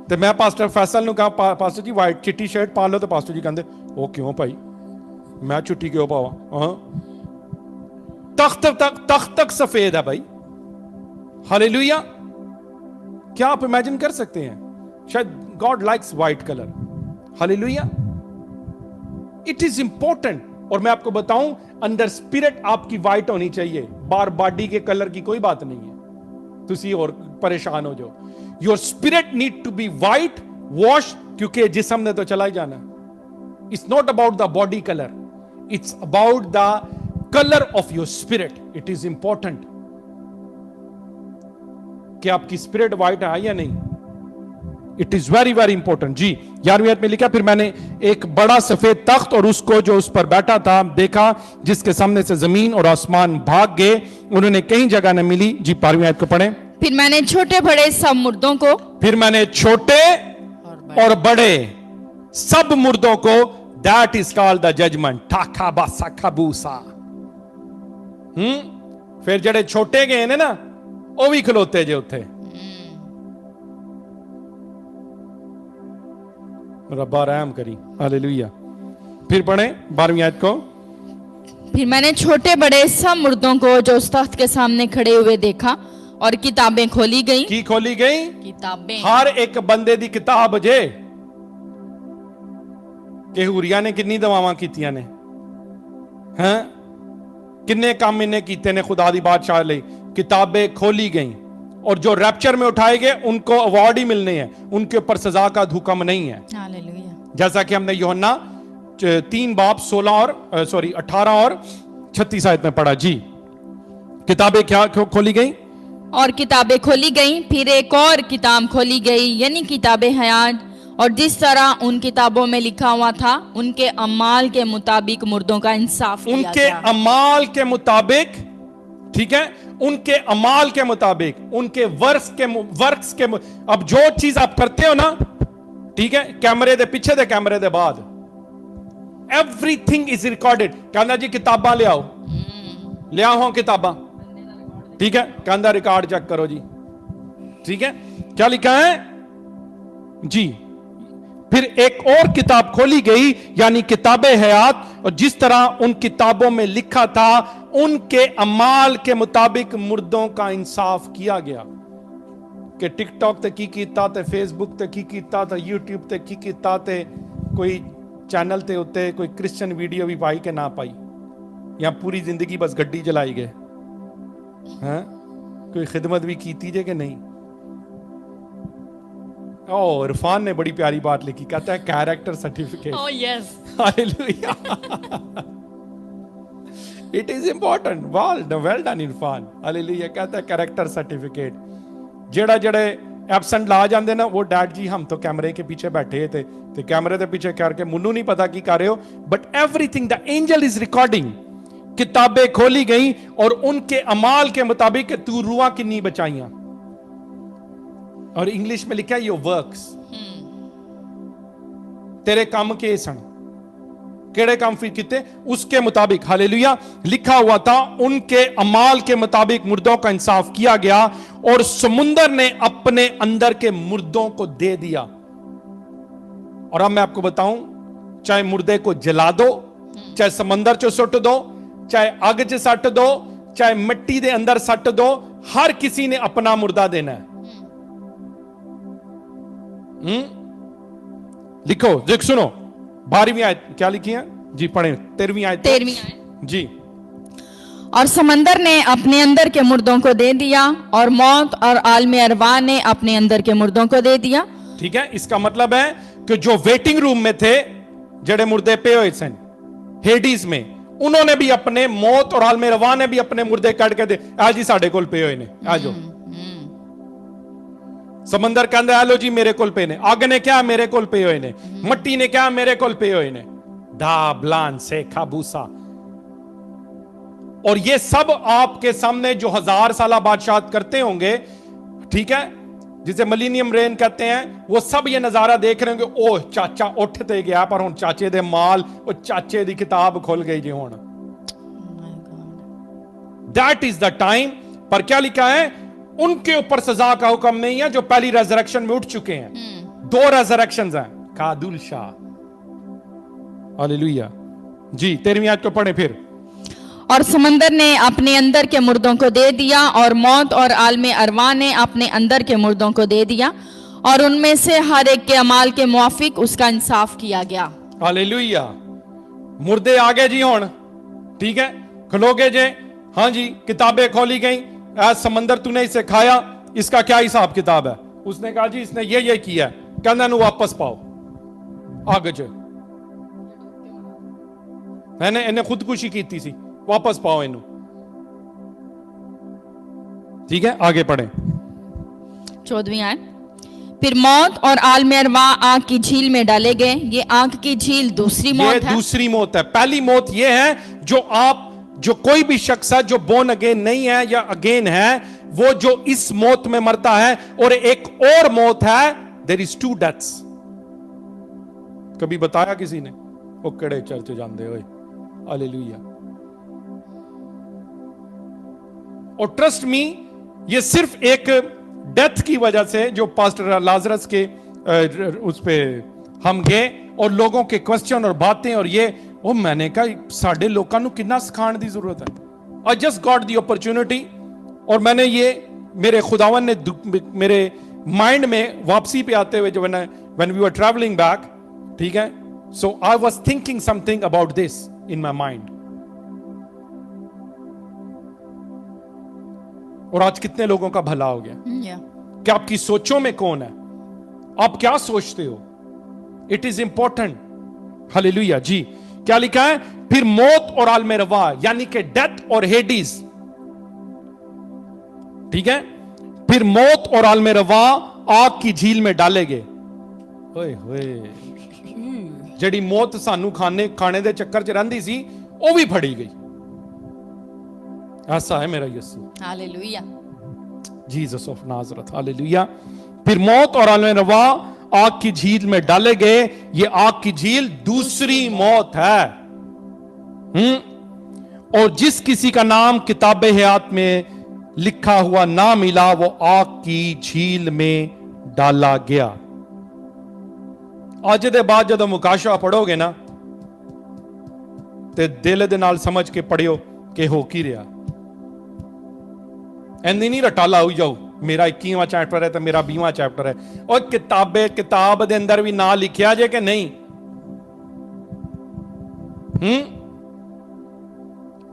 Speaker 2: तो मैं पास्टर फैसल ਨੂੰ कहा, पास्टर जी व्हाइट चिट्टी शर्ट पा लो, तो पास्टर जी कहते ओ क्यों भाई, मैं चिट्टी क्यों पावा? तख्त तक सफेद है भाई। हालेलुया। क्या आप इमेजिन कर सकते हैं? शायद God likes white colour. Hallelujah. It is important. और मैं आपको बताऊं, अंदर स्पिरिट आपकी व्हाइट होनी चाहिए, बार बॉडी के कलर की कोई बात नहीं है, तुसी और परेशान हो जाओ। Your spirit need to be white wash, क्योंकि जिस्म ने तो चला ही जाना। It's not about the body colour, it's about the colour of your spirit. It is important कि आपकी स्पिरिट व्हाइट है या नहीं। It is very very important. जी 11वीं आयत में लिखा, फिर मैंने एक बड़ा सफेद तख्त और उसको जो उस पर बैठा था देखा, जिसके सामने से जमीन और आसमान भाग गए, उन्होंने कहीं जगह न मिली। जी 12वीं आयत को पढ़ें।
Speaker 1: फिर मैंने छोटे बड़े सब मुर्दों को,
Speaker 2: फिर मैंने छोटे और बड़े सब मुर्दों को, that is called the judgement, ठाका बासा खबूसा। फिर जड़े छोटे गए ने ना, वो भी खलोते जे उत्थे। रब्बा रहम करी, हालेलुया। फिर पढ़े 12वीं आयत को।
Speaker 1: फिर मैंने छोटे बड़े सब मुर्दों को जो उस तख्त के सामने खड़े हुए देखा, और किताबें खोली गई।
Speaker 2: की खोली गई?
Speaker 1: किताबें।
Speaker 2: हर एक बंदे दी किताब जे कि हुरिया ने कितनी दवावां कीतियां ने, हैं किन्ने काम इन्हें कीते ने खुदा दी बादशाह लई। किताबें खोली गई, और जो रैप्चर में उठाए गए उनको अवार्ड ही मिलने हैं, उनके ऊपर सजा का हुक्म नहीं है।
Speaker 1: हालेलुया।
Speaker 2: जैसा कि हमने यूहन्ना 3 बाब 18 और 36 आयत में पढ़ा। जी किताबें क्या खोली गई?
Speaker 1: और किताबें खोली गई। फिर एक और किताब खोली गई, यानी किताबें हयात, और जिस तरह उन किताबों में लिखा हुआ था, उनके अमाल के मुताबिक मुर्दों का इंसाफ किया
Speaker 2: उनके
Speaker 1: गया।
Speaker 2: अमाल के मुताबिक, ठीक है, उनके अमाल के मुताबिक, उनके वर्क्स के अब जो चीज आप करते हो ना, ठीक है, कैमरे दे पीछे दे कैमरे दे बाद, एवरीथिंग इज रिकॉर्डेड। कहना जी किताबां ले आओ, ले आओ किताबां, ठीक है, कहना रिकॉर्ड चेक करो जी, ठीक है, क्या लिखा है जी। फिर एक और किताब खोली गई, यानी किताबे हयात, और जिस तरह उन किताबों में लिखा था, उनके अमाल के मुताबिक मुर्दों का इंसाफ किया गया। कि टिकटॉक ते की कीता, ते फेसबुक ते की कीता, ते यूट्यूब ते की कीता, ते कोई चैनल ते उत्ते कोई क्रिश्चियन वीडियो भी पाई के ना पाई, या पूरी जिंदगी बस गड्डी चलाई गए, हैं कोई खिदमत भी की जे कि नहीं। ओ इरफान ने बड़ी प्यारी बात लिखी, कहता है character certificate.
Speaker 1: Oh yes.
Speaker 2: Hallelujah. It is important, well done Irfan, hallelujah. कहता है कैरेक्टर सर्टिफिकेट। जेड़ा जेड़े एब्सेंट ला जाते ना, वो डैड जी हम तो कैमरे के पीछे बैठे थे, तो कैमरे के पीछे करके मुन्नू नहीं पता की कर रहे हो, but everything the angel is recording. किताबें खोली गई और उनके अमाल के मुताबिक तू रुआ किन्नी बचाइयां, और इंग्लिश में लिखा है योर वर्क्स, तेरे काम के सन, केड़े काम फिर किते उसके मुताबिक, हालेलुया। लिखा हुआ था उनके अमाल के मुताबिक मुर्दों का इंसाफ किया गया, और समुंदर ने अपने अंदर के मुर्दों को दे दिया। और अब मैं आपको बताऊं, चाहे मुर्दे को जला दो, चाहे समंदर चो सुट दो, चाहे आग च सट दो, चाहे मिट्टी दे अंदर सट दो, हर किसी ने अपना मुर्दा देना है। लिखो देख सुनो 12वीं आयत क्या लिखी है जी, पढ़े 13वीं आयत।
Speaker 1: 13वीं आयत
Speaker 2: जी।
Speaker 1: और समंदर ने अपने अंदर के मुर्दों को दे दिया, और मौत और आलम अरवाह ने अपने अंदर के मुर्दों को दे दिया।
Speaker 2: ठीक है, इसका मतलब है कि जो वेटिंग रूम में थे, जड़े मुर्दे पे हुए सन हेडीज में, उन्होंने भी अपने, मौत और आलम अरवाह ने भी अपने मुर्दे कट के दे, आज ही साडे कोल पे हुए ने, आजो। समंदर कहंदा है लो जी मेरे कोल पे ने, आग ने क्या मेरे कोल पे हुए ने, मट्टी ने क्या मेरे कोल पे हुए ने, धा ब्लान से खाबूसा। और ये सब आपके सामने जो 1000 साल बादशाह करते होंगे, ठीक है, जिसे मिलेनियम रेन कहते हैं, वो सब ये नजारा देख रहे होंगे। ओह चाचा उठते गया, पर हुण चाचे दे माल, वो चाचे दी किताब खुल गई जी हुण। That is the time. पर क्या लिखा है, उनके ऊपर सजा का हुक्म नहीं है जो पहली रेजरेक्शन में उठ चुके हैं। 2 रेजरेक्शंस हैं, कादुल शाह, हालेलुया जी। 13वीं आयत को पढ़े फिर।
Speaker 1: और समंदर ने अपने अंदर के मुर्दों को दे दिया, और मौत और आलम अरवाह ने अपने अंदर के मुर्दों को दे दिया, और उनमें से हर एक के अमाल के मुआफिक उसका इंसाफ किया गया।
Speaker 2: हालेलुया। मुर्दे आ गए जी हुण, ठीक है, खलोगे जे, हाँ जी, किताबें खोली गई। आज समंदर तूने इसे खाया, इसका क्या हिसाब किताब है? उसने कहा जी इसने ये किया, कहना नु वापस पाओ आग च, मैंने खुदकुशी की थी सी, वापस पाओ इनू। ठीक है, आगे पढ़े
Speaker 1: 14वीं आयत। फिर मौत और आल में अरवा आग की झील में डाले गए। ये आग की झील दूसरी
Speaker 2: ये
Speaker 1: मौत है।
Speaker 2: दूसरी मौत है। पहली मौत ये है जो कोई भी शख्स है जो बोर्न अगेन नहीं है या अगेन है, वो जो इस मौत में मरता है। और एक और मौत है, देयर इज 2 डेथ्स। कभी बताया किसी ने? वो केड़े चर्च जांदे होए, हालेलुया। और ट्रस्ट मी, ये सिर्फ एक डेथ की वजह से, जो पास्टर लाजरस के उस पे हम गए और लोगों के क्वेश्चन और बातें और ये, वो मैंने कहा साडे लोकां नू कितना सिखाने की जरूरत है। I just got the opportunity, और मैंने ये मेरे खुदावन ने मेरे माइंड में वापसी पे आते हुए, जो when we were travelling back, ठीक है, so I was thinking something about this in my mind. और आज कितने लोगों का भला हो गया कि आपकी सोचों में कौन है, आप क्या सोचते हो, इट इज इंपॉर्टेंट। हालेलुया जी। क्या लिखा है? फिर मौत और आलम रवा, यानी कि डेथ और हेडीज, ठीक है, फिर मौत और आलम रवा आग की झील में डाले गए। ओए होए, जड़ी मौत सानू खाने दे चक्कर च रहिंदी सी, वो भी फड़ी गई। ऐसा है मेरा यीशु,
Speaker 1: hallelujah.
Speaker 2: Jesus of Nazareth, hallelujah. फिर मौत और आलम रवा आग की झील में डाले गए। ये आग की झील दूसरी मौत है। और जिस किसी का नाम किताबे हयात में लिखा हुआ ना मिला, वो आग की झील में डाला गया। आज दे बाद जब मुकाशा पढ़ोगे ना, ते दिल दे नाल समझ के पढ़ियो कि हो की रहा। एंदी नहीं रटाला हो जाओ, मेरा 21वां चैप्टर है तो मेरा 20वां चैप्टर है। और किताब दे अंदर भी ना लिखिया जे कि नहीं,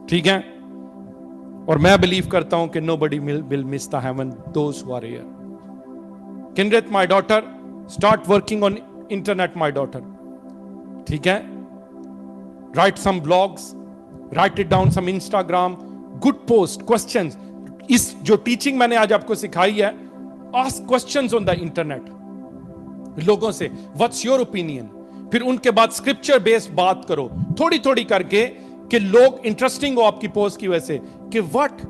Speaker 2: ठीक है। और मैं बिलीव करता हूं कि nobody will miss the heaven, those who are here. Kindred, my daughter, start working on internet, my daughter, ठीक है। Write some blogs, write it down, some Instagram, good post, questions. इस जो टीचिंग मैंने आज आपको सिखाई है, ask questions on the internet लोगों से, व्हाट्स योर ओपिनियन। फिर उनके बाद स्क्रिप्चर बेस्ड बात करो थोड़ी थोड़ी करके, कि लोग इंटरेस्टिंग हो आपकी पोस्ट की वजह से, कि व्हाट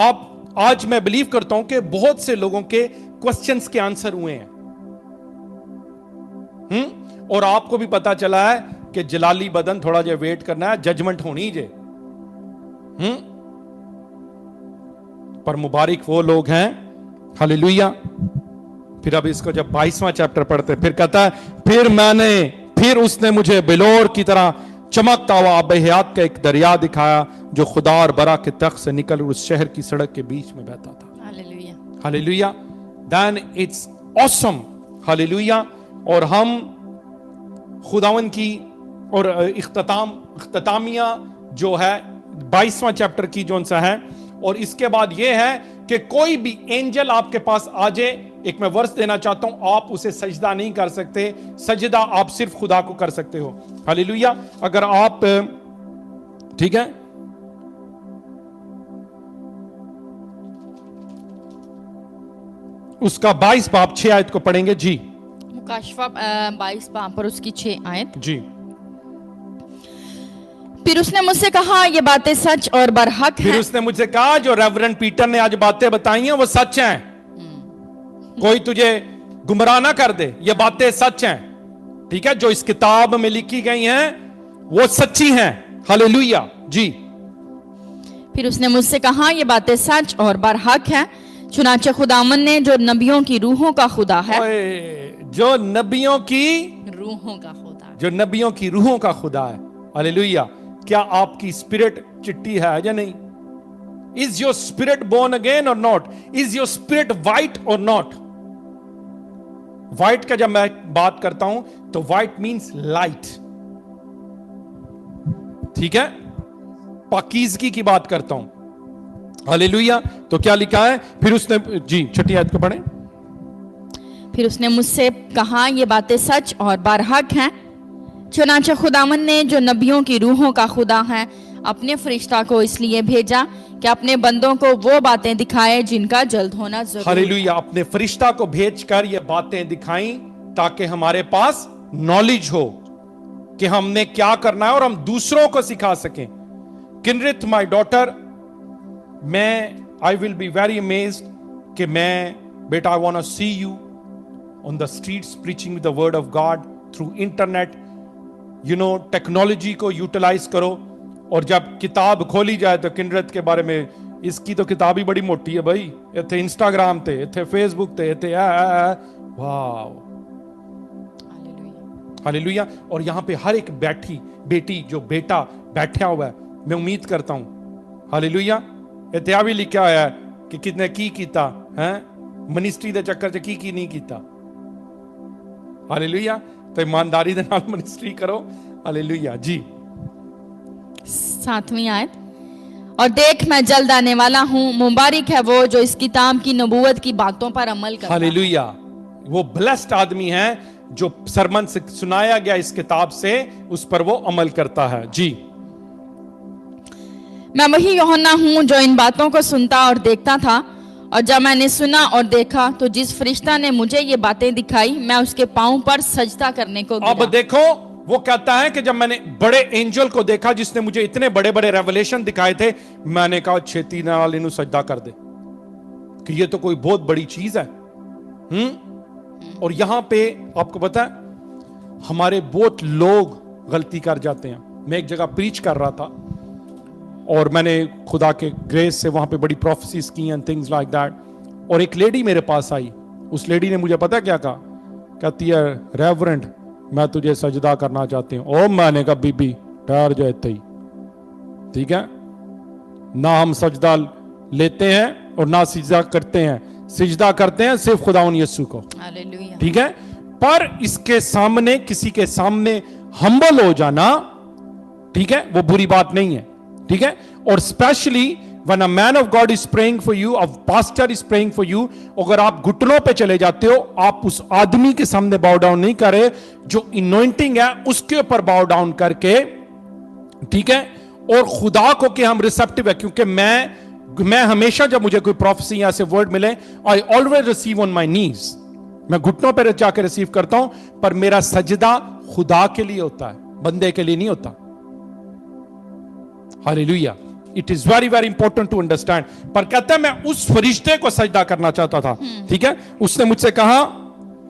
Speaker 2: आप आज मैं बिलीव करता हूं कि बहुत से लोगों के क्वेश्चंस के आंसर हुए हैं। और आपको भी पता चला है कि जलाली बदन, थोड़ा जो वेट करना है, जजमेंट होनी जे। पर मुबारक वो लोग हैं, हालेलुया। फिर अब इसको जब 22वां चैप्टर पढ़ते, फिर कहता है, फिर उसने मुझे बिलोर की तरह चमकता हुआ आब हयात का एक दरिया दिखाया, जो खुदा और बरा के तख्त से निकल उस शहर की सड़क के बीच में बहता था।
Speaker 1: Hallelujah,
Speaker 2: hallelujah. Then it's awesome, hallelujah. और हम खुदावन की और इख्तितामिया जो है 22वां चैप्टर की जो सा है। और इसके बाद यह है कि कोई भी एंजल आपके पास आ जाए, एक मैं वर्स देना चाहता हूं, आप उसे सजदा नहीं कर सकते। सजदा आप सिर्फ खुदा को कर सकते हो। हालेलुया। अगर आप, ठीक है, उसका 22 बाब 6 आयत को पढ़ेंगे जी।
Speaker 1: मुकाशवा 22 बाब पर उसकी 6 आयत
Speaker 2: जी।
Speaker 1: फिर उसने मुझसे कहा, ये बातें सच और बरहक हैं।
Speaker 2: फिर उसने मुझसे कहा, जो रेवरेंड पीटर ने आज बातें बताई हैं वो सच हैं, कोई तुझे गुमराह ना कर दे, ये बातें सच हैं, ठीक है। जो इस किताब में लिखी गई हैं वो सच्ची हैं। हालेलुया जी।
Speaker 1: फिर उसने मुझसे कहा, ये बातें सच और बरहक हैं, चुनाचे खुदावन ने जो नबियों की रूहों का खुदा है,
Speaker 2: जो नबियों की
Speaker 1: रूहों का खुदा,
Speaker 2: जो नबियों की रूहों का खुदा है। हालेलुया। क्या आपकी स्पिरिट चिट्टी है या नहीं? Is your spirit born again or not? Is your spirit white or not? White का जब मैं बात करता हूं तो वाइट मींस लाइट, ठीक है, पाकीज़गी की बात करता हूं। हालेलुया। तो क्या लिखा है? फिर उसने, जी 6 आयत को पढ़ें।
Speaker 1: फिर उसने मुझसे कहा, ये बातें सच और बरहक हैं, चुनाचे खुदावन ने जो नबियों की रूहों का खुदा है अपने फरिश्ता को इसलिए भेजा कि अपने बंदों को वो बातें दिखाए जिनका जल्द होना जरूरी है।
Speaker 2: हालेलुया, अपने फरिश्ता को भेजकर ये बातें दिखाई ताकि हमारे पास नॉलेज हो कि हमने क्या करना है और हम दूसरों को सिखा सकें। किनरिथ my daughter, I will be very amazed कि मैं बेटा I want to see you on the streets preaching the word of God through internet. Technology को यूटिलाइज करो, और जब किताब खोली जाए तो किनरिथ के बारे में, इसकी तो किताब ही बड़ी मोटी है भाई, इथे इंस्टाग्राम ते, इथे फेसबुक ते, इथे वाह, हालेलुया। और यहां पे हर एक बेटी जो बेटा बैठा हुआ है, मैं उम्मीद करता हूं हालेलुया, इथे भी लिखा हुआ है कि कितने की कीता है मिनिस्ट्री दे चक्कर च की नहीं कीता। हालेलुया, तो ईमानदारी दे नाल मिनिस्ट्री करो। हालेलुया जी।
Speaker 1: 7वीं आयत, और देख मैं जल्द आने वाला हूँ, मुबारक है वो जो इस किताब की नबूवत की बातों पर अमल करता है।
Speaker 2: हालेलुया, वो ब्लेस्ड आदमी है जो सरमन से सुनाया गया इस किताब से उस पर वो अमल करता है जी।
Speaker 1: मैं वही यूहन्ना हूँ जो इन बातों को सुनता और देखता था, और जब मैंने सुना और देखा तो जिस फरिश्ता ने मुझे ये बातें दिखाई, मैं उसके पांव पर सजदा करने को गिरा।
Speaker 2: अब देखो, वो कहता है कि जब मैंने बड़े एंजल को देखा जिसने मुझे इतने बड़े बड़े रेवलेशन दिखाए थे, मैंने कहा छेती नाल इन्हें सजदा कर दे, कि ये तो कोई बहुत बड़ी चीज है। और यहां पे आपको पता है हमारे बहुत लोग गलती कर जाते हैं। मैं एक जगह प्रीच कर रहा था और मैंने खुदा के ग्रेस से वहां पे बड़ी प्रोफेसीज की एंड थिंग्स लाइक दैट, और एक लेडी मेरे पास आई। उस लेडी ने मुझे पता क्या कहा, कहती है रेवरेंड मैं तुझे सजदा करना चाहती हूं। ओ मैंने कहा बीबी ठहर जाए ही, ठीक है ना, हम सजदा लेते हैं और ना सिजदा करते हैं। सिजदा करते हैं सिर्फ खुदावन यीशु को,
Speaker 1: हालेलुया।
Speaker 2: ठीक है, पर इसके सामने किसी के सामने हम्बल हो जाना, ठीक है, वो बुरी बात नहीं है, ठीक है। और specially when a man of God is praying for you, a pastor is praying for you, अगर आप घुटनों पे चले जाते हो, आप उस आदमी के सामने बाउ डाउन नहीं करे, जो इनोइंटिंग है उसके ऊपर बाउ डाउन करके, ठीक है, और खुदा को कि हम रिसेप्टिव है, क्योंकि मैं हमेशा जब मुझे कोई प्रोफेसी या से वर्ड मिले, I always receive on my knees, मैं घुटनों पर जाकर रिसीव करता हूं, पर मेरा सजदा खुदा के लिए होता है, बंदे के लिए नहीं होता। Hallelujah, it is very very important to understand. पर कहता है मैं उस फरिश्ते को सजदा करना चाहता था, ठीक है। उसने मुझसे कहा,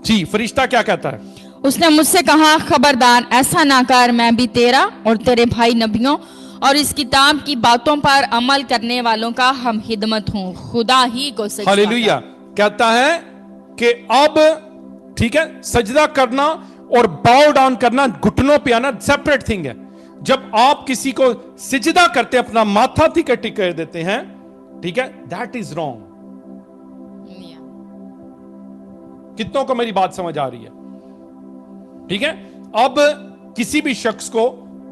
Speaker 2: जी फरिश्ता क्या कहता है,
Speaker 1: उसने मुझसे कहा खबरदार ऐसा ना कर, मैं भी तेरा और तेरे भाई नबियों और इस किताब की बातों पर अमल करने वालों का हम खिदमत हूँ, खुदा ही को सजदा।
Speaker 2: हालेलुया, कहता है कि अब ठीक है, सजदा करना और बाउ डाउन करना, घुटनों पे आना सेपरेट थिंग है। जब आप किसी को सिजदा करते, अपना माथा टिके कर देते हैं, ठीक है, दैट इज रॉन्ग। कितनों को मेरी बात समझ आ रही है, ठीक है। अब किसी भी शख्स को,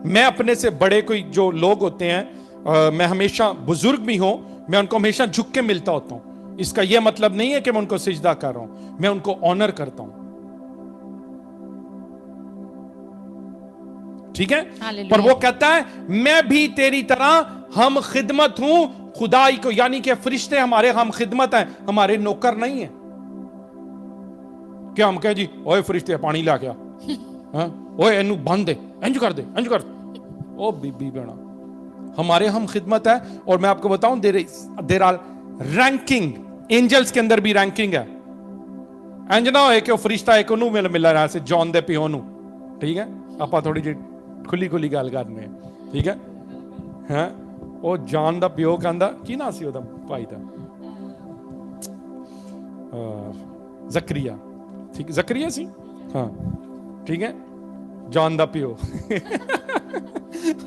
Speaker 2: मैं अपने से बड़े कोई जो लोग होते हैं, मैं हमेशा बुजुर्ग भी हूं, मैं उनको हमेशा झुक के मिलता होता हूं। इसका यह मतलब नहीं है कि मैं उनको सिजदा कर रहा हूं, मैं उनको ऑनर करता हूं, ठीक है। पर वो कहता है मैं भी तेरी तरह हम खिदमत हूं खुदाई को, यानी कि फरिश्ते हमारे हम खिदमत हैं, हमारे नौकर नहीं है। क्या हम कहे जी ओए फरिश्ते पानी ला के आ, ओए इनू बंद दे, इंज कर दे, इंज कर, ओ बीबी बेड़ा, हमारे हम खिदमत है। और मैं आपको बताऊं देर आर रैंकिंग, एंजल्स के अंदर भी रैंकिंग है। इंज ना हो कि फरिश्ता एक नू मिला रहा से जॉन दे पिओ नू, ठीक है, आप थोड़ी जी खुली खुली गल करने, ठीक है। हैं ਉਹ ਜਾਨ ਦਾ ਪਿਓ ਕਹਿੰਦਾ, ਕੀ ਨਾਂ ਸੀ ਉਹਦਾ ਭਾਈ ਦਾ, ਜ਼ਕਰੀਆ, ਠੀਕ, ਜ਼ਕਰੀਆ ਸੀ, ਹਾਂ ਠੀਕ ਹੈ, ਜਾਨ ਦਾ ਪਿਓ,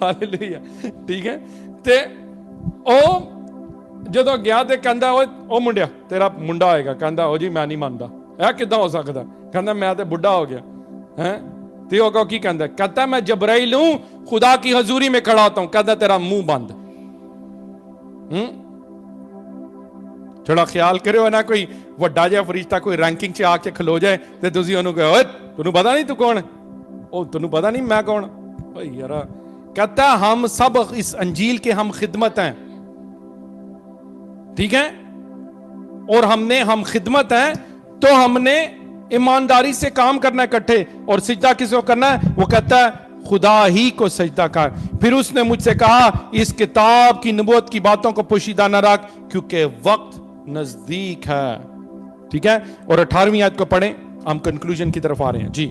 Speaker 2: ਹਾਲੇਲੂਇਆ, ਠੀਕ ਹੈ। ਤੇ ਉਹ ਜਦੋਂ ਗਿਆ ਤੇ ਕਹਿੰਦਾ ਉਹ ਮੁੰਡਿਆ ਤੇਰਾ ਮੁੰਡਾ ਹੋਏਗਾ, ਕਹਿੰਦਾ ਉਹ ਜੀ ਮੈਂ ਨਹੀਂ ਮੰਨਦਾ, ਇਹ ਕਿੱਦਾਂ ਹੋ ਸਕਦਾ, ਕਹਿੰਦਾ ਮੈਂ ਤੇ ਬੁੱਢਾ ਹੋ ਗਿਆ ਹੈ। ਤੇ ਉਹ ਕੀ ਕਹਿੰਦਾ, कहता मैं जबराइल हूं, खुदा की हजूरी में खड़ा होता हूं, कहता तेरा मुंह बंद। थोड़ा ख्याल करो ना, कोई ਵੱਡਾ ਜਿਹਾ ਫਰਿਸ਼ਤਾ ਕੋਈ ਰੈਂਕਿੰਗ 'ਚ ਆ ਕੇ ਖਲੋ ਜਾਏ ਤੇ ਤੁਸੀਂ ਉਹਨੂੰ ਕਹੋ ਓਏ ਤੈਨੂੰ ਪਤਾ ਨਹੀਂ ਤੂੰ ਕੌਣ, ਉਹ ਤੈਨੂੰ ਪਤਾ ਨਹੀਂ ਮੈਂ ਕੌਣ। ਓਏ ਯਾਰ कहता है हम सब इस अंजील के हम खिदमत हैं, ठीक है, और हम खिदमत हैं, तो हमने ईमानदारी से काम करना है इकट्ठे, और सजदा किसको करना है? वो कहता है खुदा ही को सजदा कर। फिर उसने मुझसे कहा इस किताब की नबूवत की बातों को पोशीदा न रख, क्योंकि वक्त नजदीक है, ठीक है। और 18वीं आयत को पढ़ें, हम कंक्लूजन की तरफ आ रहे हैं जी।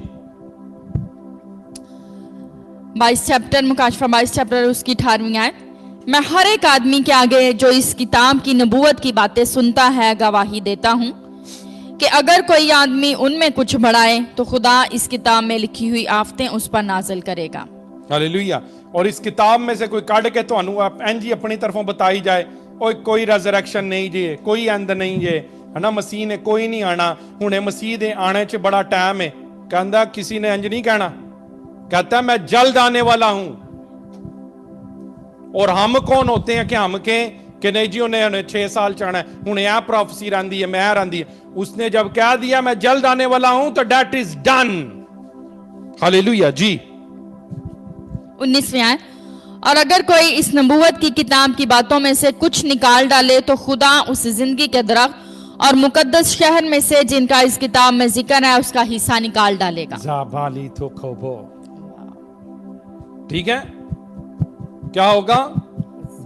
Speaker 1: 22 चैप्टर मुकाशफा 22 चैप्टर उसकी 18वीं आयत। मैं हर एक आदमी के आगे जो इस किताब की नबूवत की बातें सुनता है गवाही देता हूं कि अगर कोई आदमी उनमें कुछ बढ़ाए तो खुदा इस किताब में लिखी हुई आफतें उस पर नाजिल करेगा।
Speaker 2: हालेलुया। और इस किताब में से कोई काट के ਤੁਹਾਨੂੰ ਇੰਜ अपनी तरफों बताई जाए, कोई रेजरेक्शन नहीं जी, कोई एंड नहीं जे, है ना, मसीह ने कोई नहीं आना, हुणे मसीह दे आने च बड़ा टाइम है, कहता किसी ने इंज नहीं कहना, कहता मैं जल्द आने वाला हूं। और हम कौन होते हैं कि हम के कि नहीं जी उन्हें 6 साल चाहना है, हुणे यह प्रोफेसी रही है, मैं रही है। उसने जब कह दिया मैं जल्द आने वाला हूं तो दैट इज डन। हालेलुया जी।
Speaker 1: 19वीं आयत। और अगर कोई इस नबूवत की किताब की बातों में से कुछ निकाल डाले तो खुदा उस जिंदगी के दरख्त और मुकद्दस शहर में से जिनका इस किताब में जिक्र है उसका हिस्सा निकाल डालेगा।
Speaker 2: जाबाली तो खोबो, ठीक है। क्या होगा?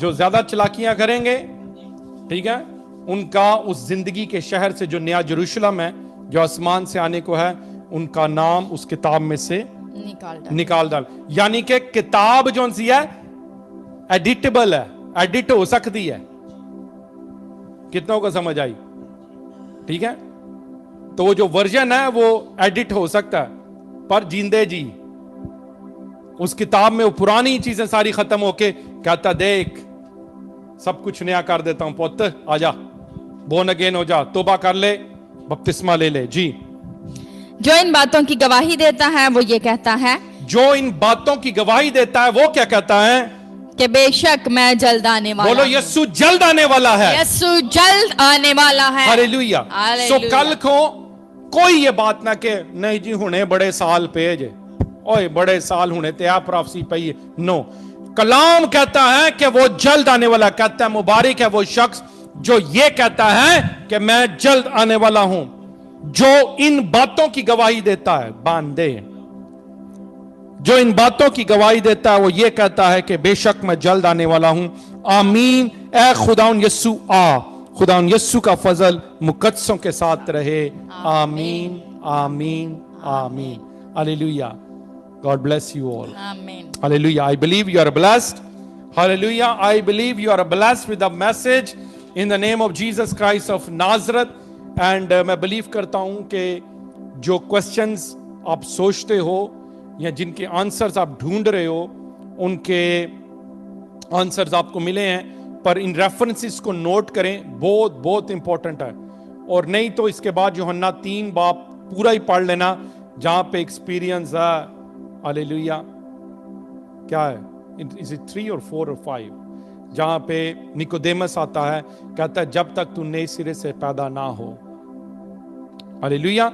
Speaker 2: जो ज्यादा चलाकियां करेंगे, ठीक है, उनका उस जिंदगी के शहर से जो नया यरूशलेम है जो आसमान से आने को है, उनका नाम उस किताब में से निकाल डाल। यानी कि किताब जो सी है एडिटेबल है, एडिट हो सकती है। कितनों को समझ आई? ठीक है, तो वो जो वर्जन है वो एडिट हो सकता है, पर जिंदे जी उस किताब में वो पुरानी चीजें सारी खत्म होके कहता देख सब कुछ नया कर देता हूं, पुत्र आजा, बोर्न अगेन हो जा, तौबा कर ले, बपतिस्मा ले ले जी।
Speaker 1: जो इन बातों की गवाही देता है वो ये कहता है,
Speaker 2: जो इन बातों की गवाही देता है वो क्या कहता है?
Speaker 1: कि बेशक मैं जल्द आने वाला
Speaker 2: बोलो
Speaker 1: हूं।
Speaker 2: यीशु जल्द आने वाला है।
Speaker 1: यीशु जल्द आने वाला है।
Speaker 2: हालेलुया। सो कल को कोई ये बात ना कि नहीं जी हुने बड़े साल पे जे, ओए बड़े साल हुने ते आप प्रोफेसी पई है। नो, कलाम कहता है कि वो जल्द आने वाला, कहता है मुबारक है वो शख्स जो ये कहता है कि मैं जल्द आने वाला हूं, जो इन बातों की गवाही देता है। बांधे जो इन बातों की गवाही देता है वो ये कहता है कि बेशक मैं जल्द आने वाला हूं। आमीन। ए खुदाउन यस्सु आ, खुदाउन यस्सु का फजल मुकद्दसों के साथ रहे। आमीन आमीन आमीन। Hallelujah. God bless you all.
Speaker 1: Amen.
Speaker 2: Hallelujah. I believe you are blessed. Hallelujah. I believe you are blessed with the message in the name of Jesus Christ of Nazareth. And मैं believe करता हूं कि जो questions आप सोचते हो या जिनके आंसर्स आप ढूंढ रहे हो उनके आंसर्स आपको मिले हैं, पर इन रेफरेंसेस को नोट करें, बहुत बहुत इंपॉर्टेंट है। और नहीं तो इसके बाद यूहन्ना 3 बाब पूरा ही पढ़ लेना जहां पे एक्सपीरियंस है। हालेलुया। क्या है? इज इट 3 और 4 और 5 जहां पे निकोदेमस आता है, कहता है जब तक तू नए सिरे से पैदा ना हो। हालेलुया।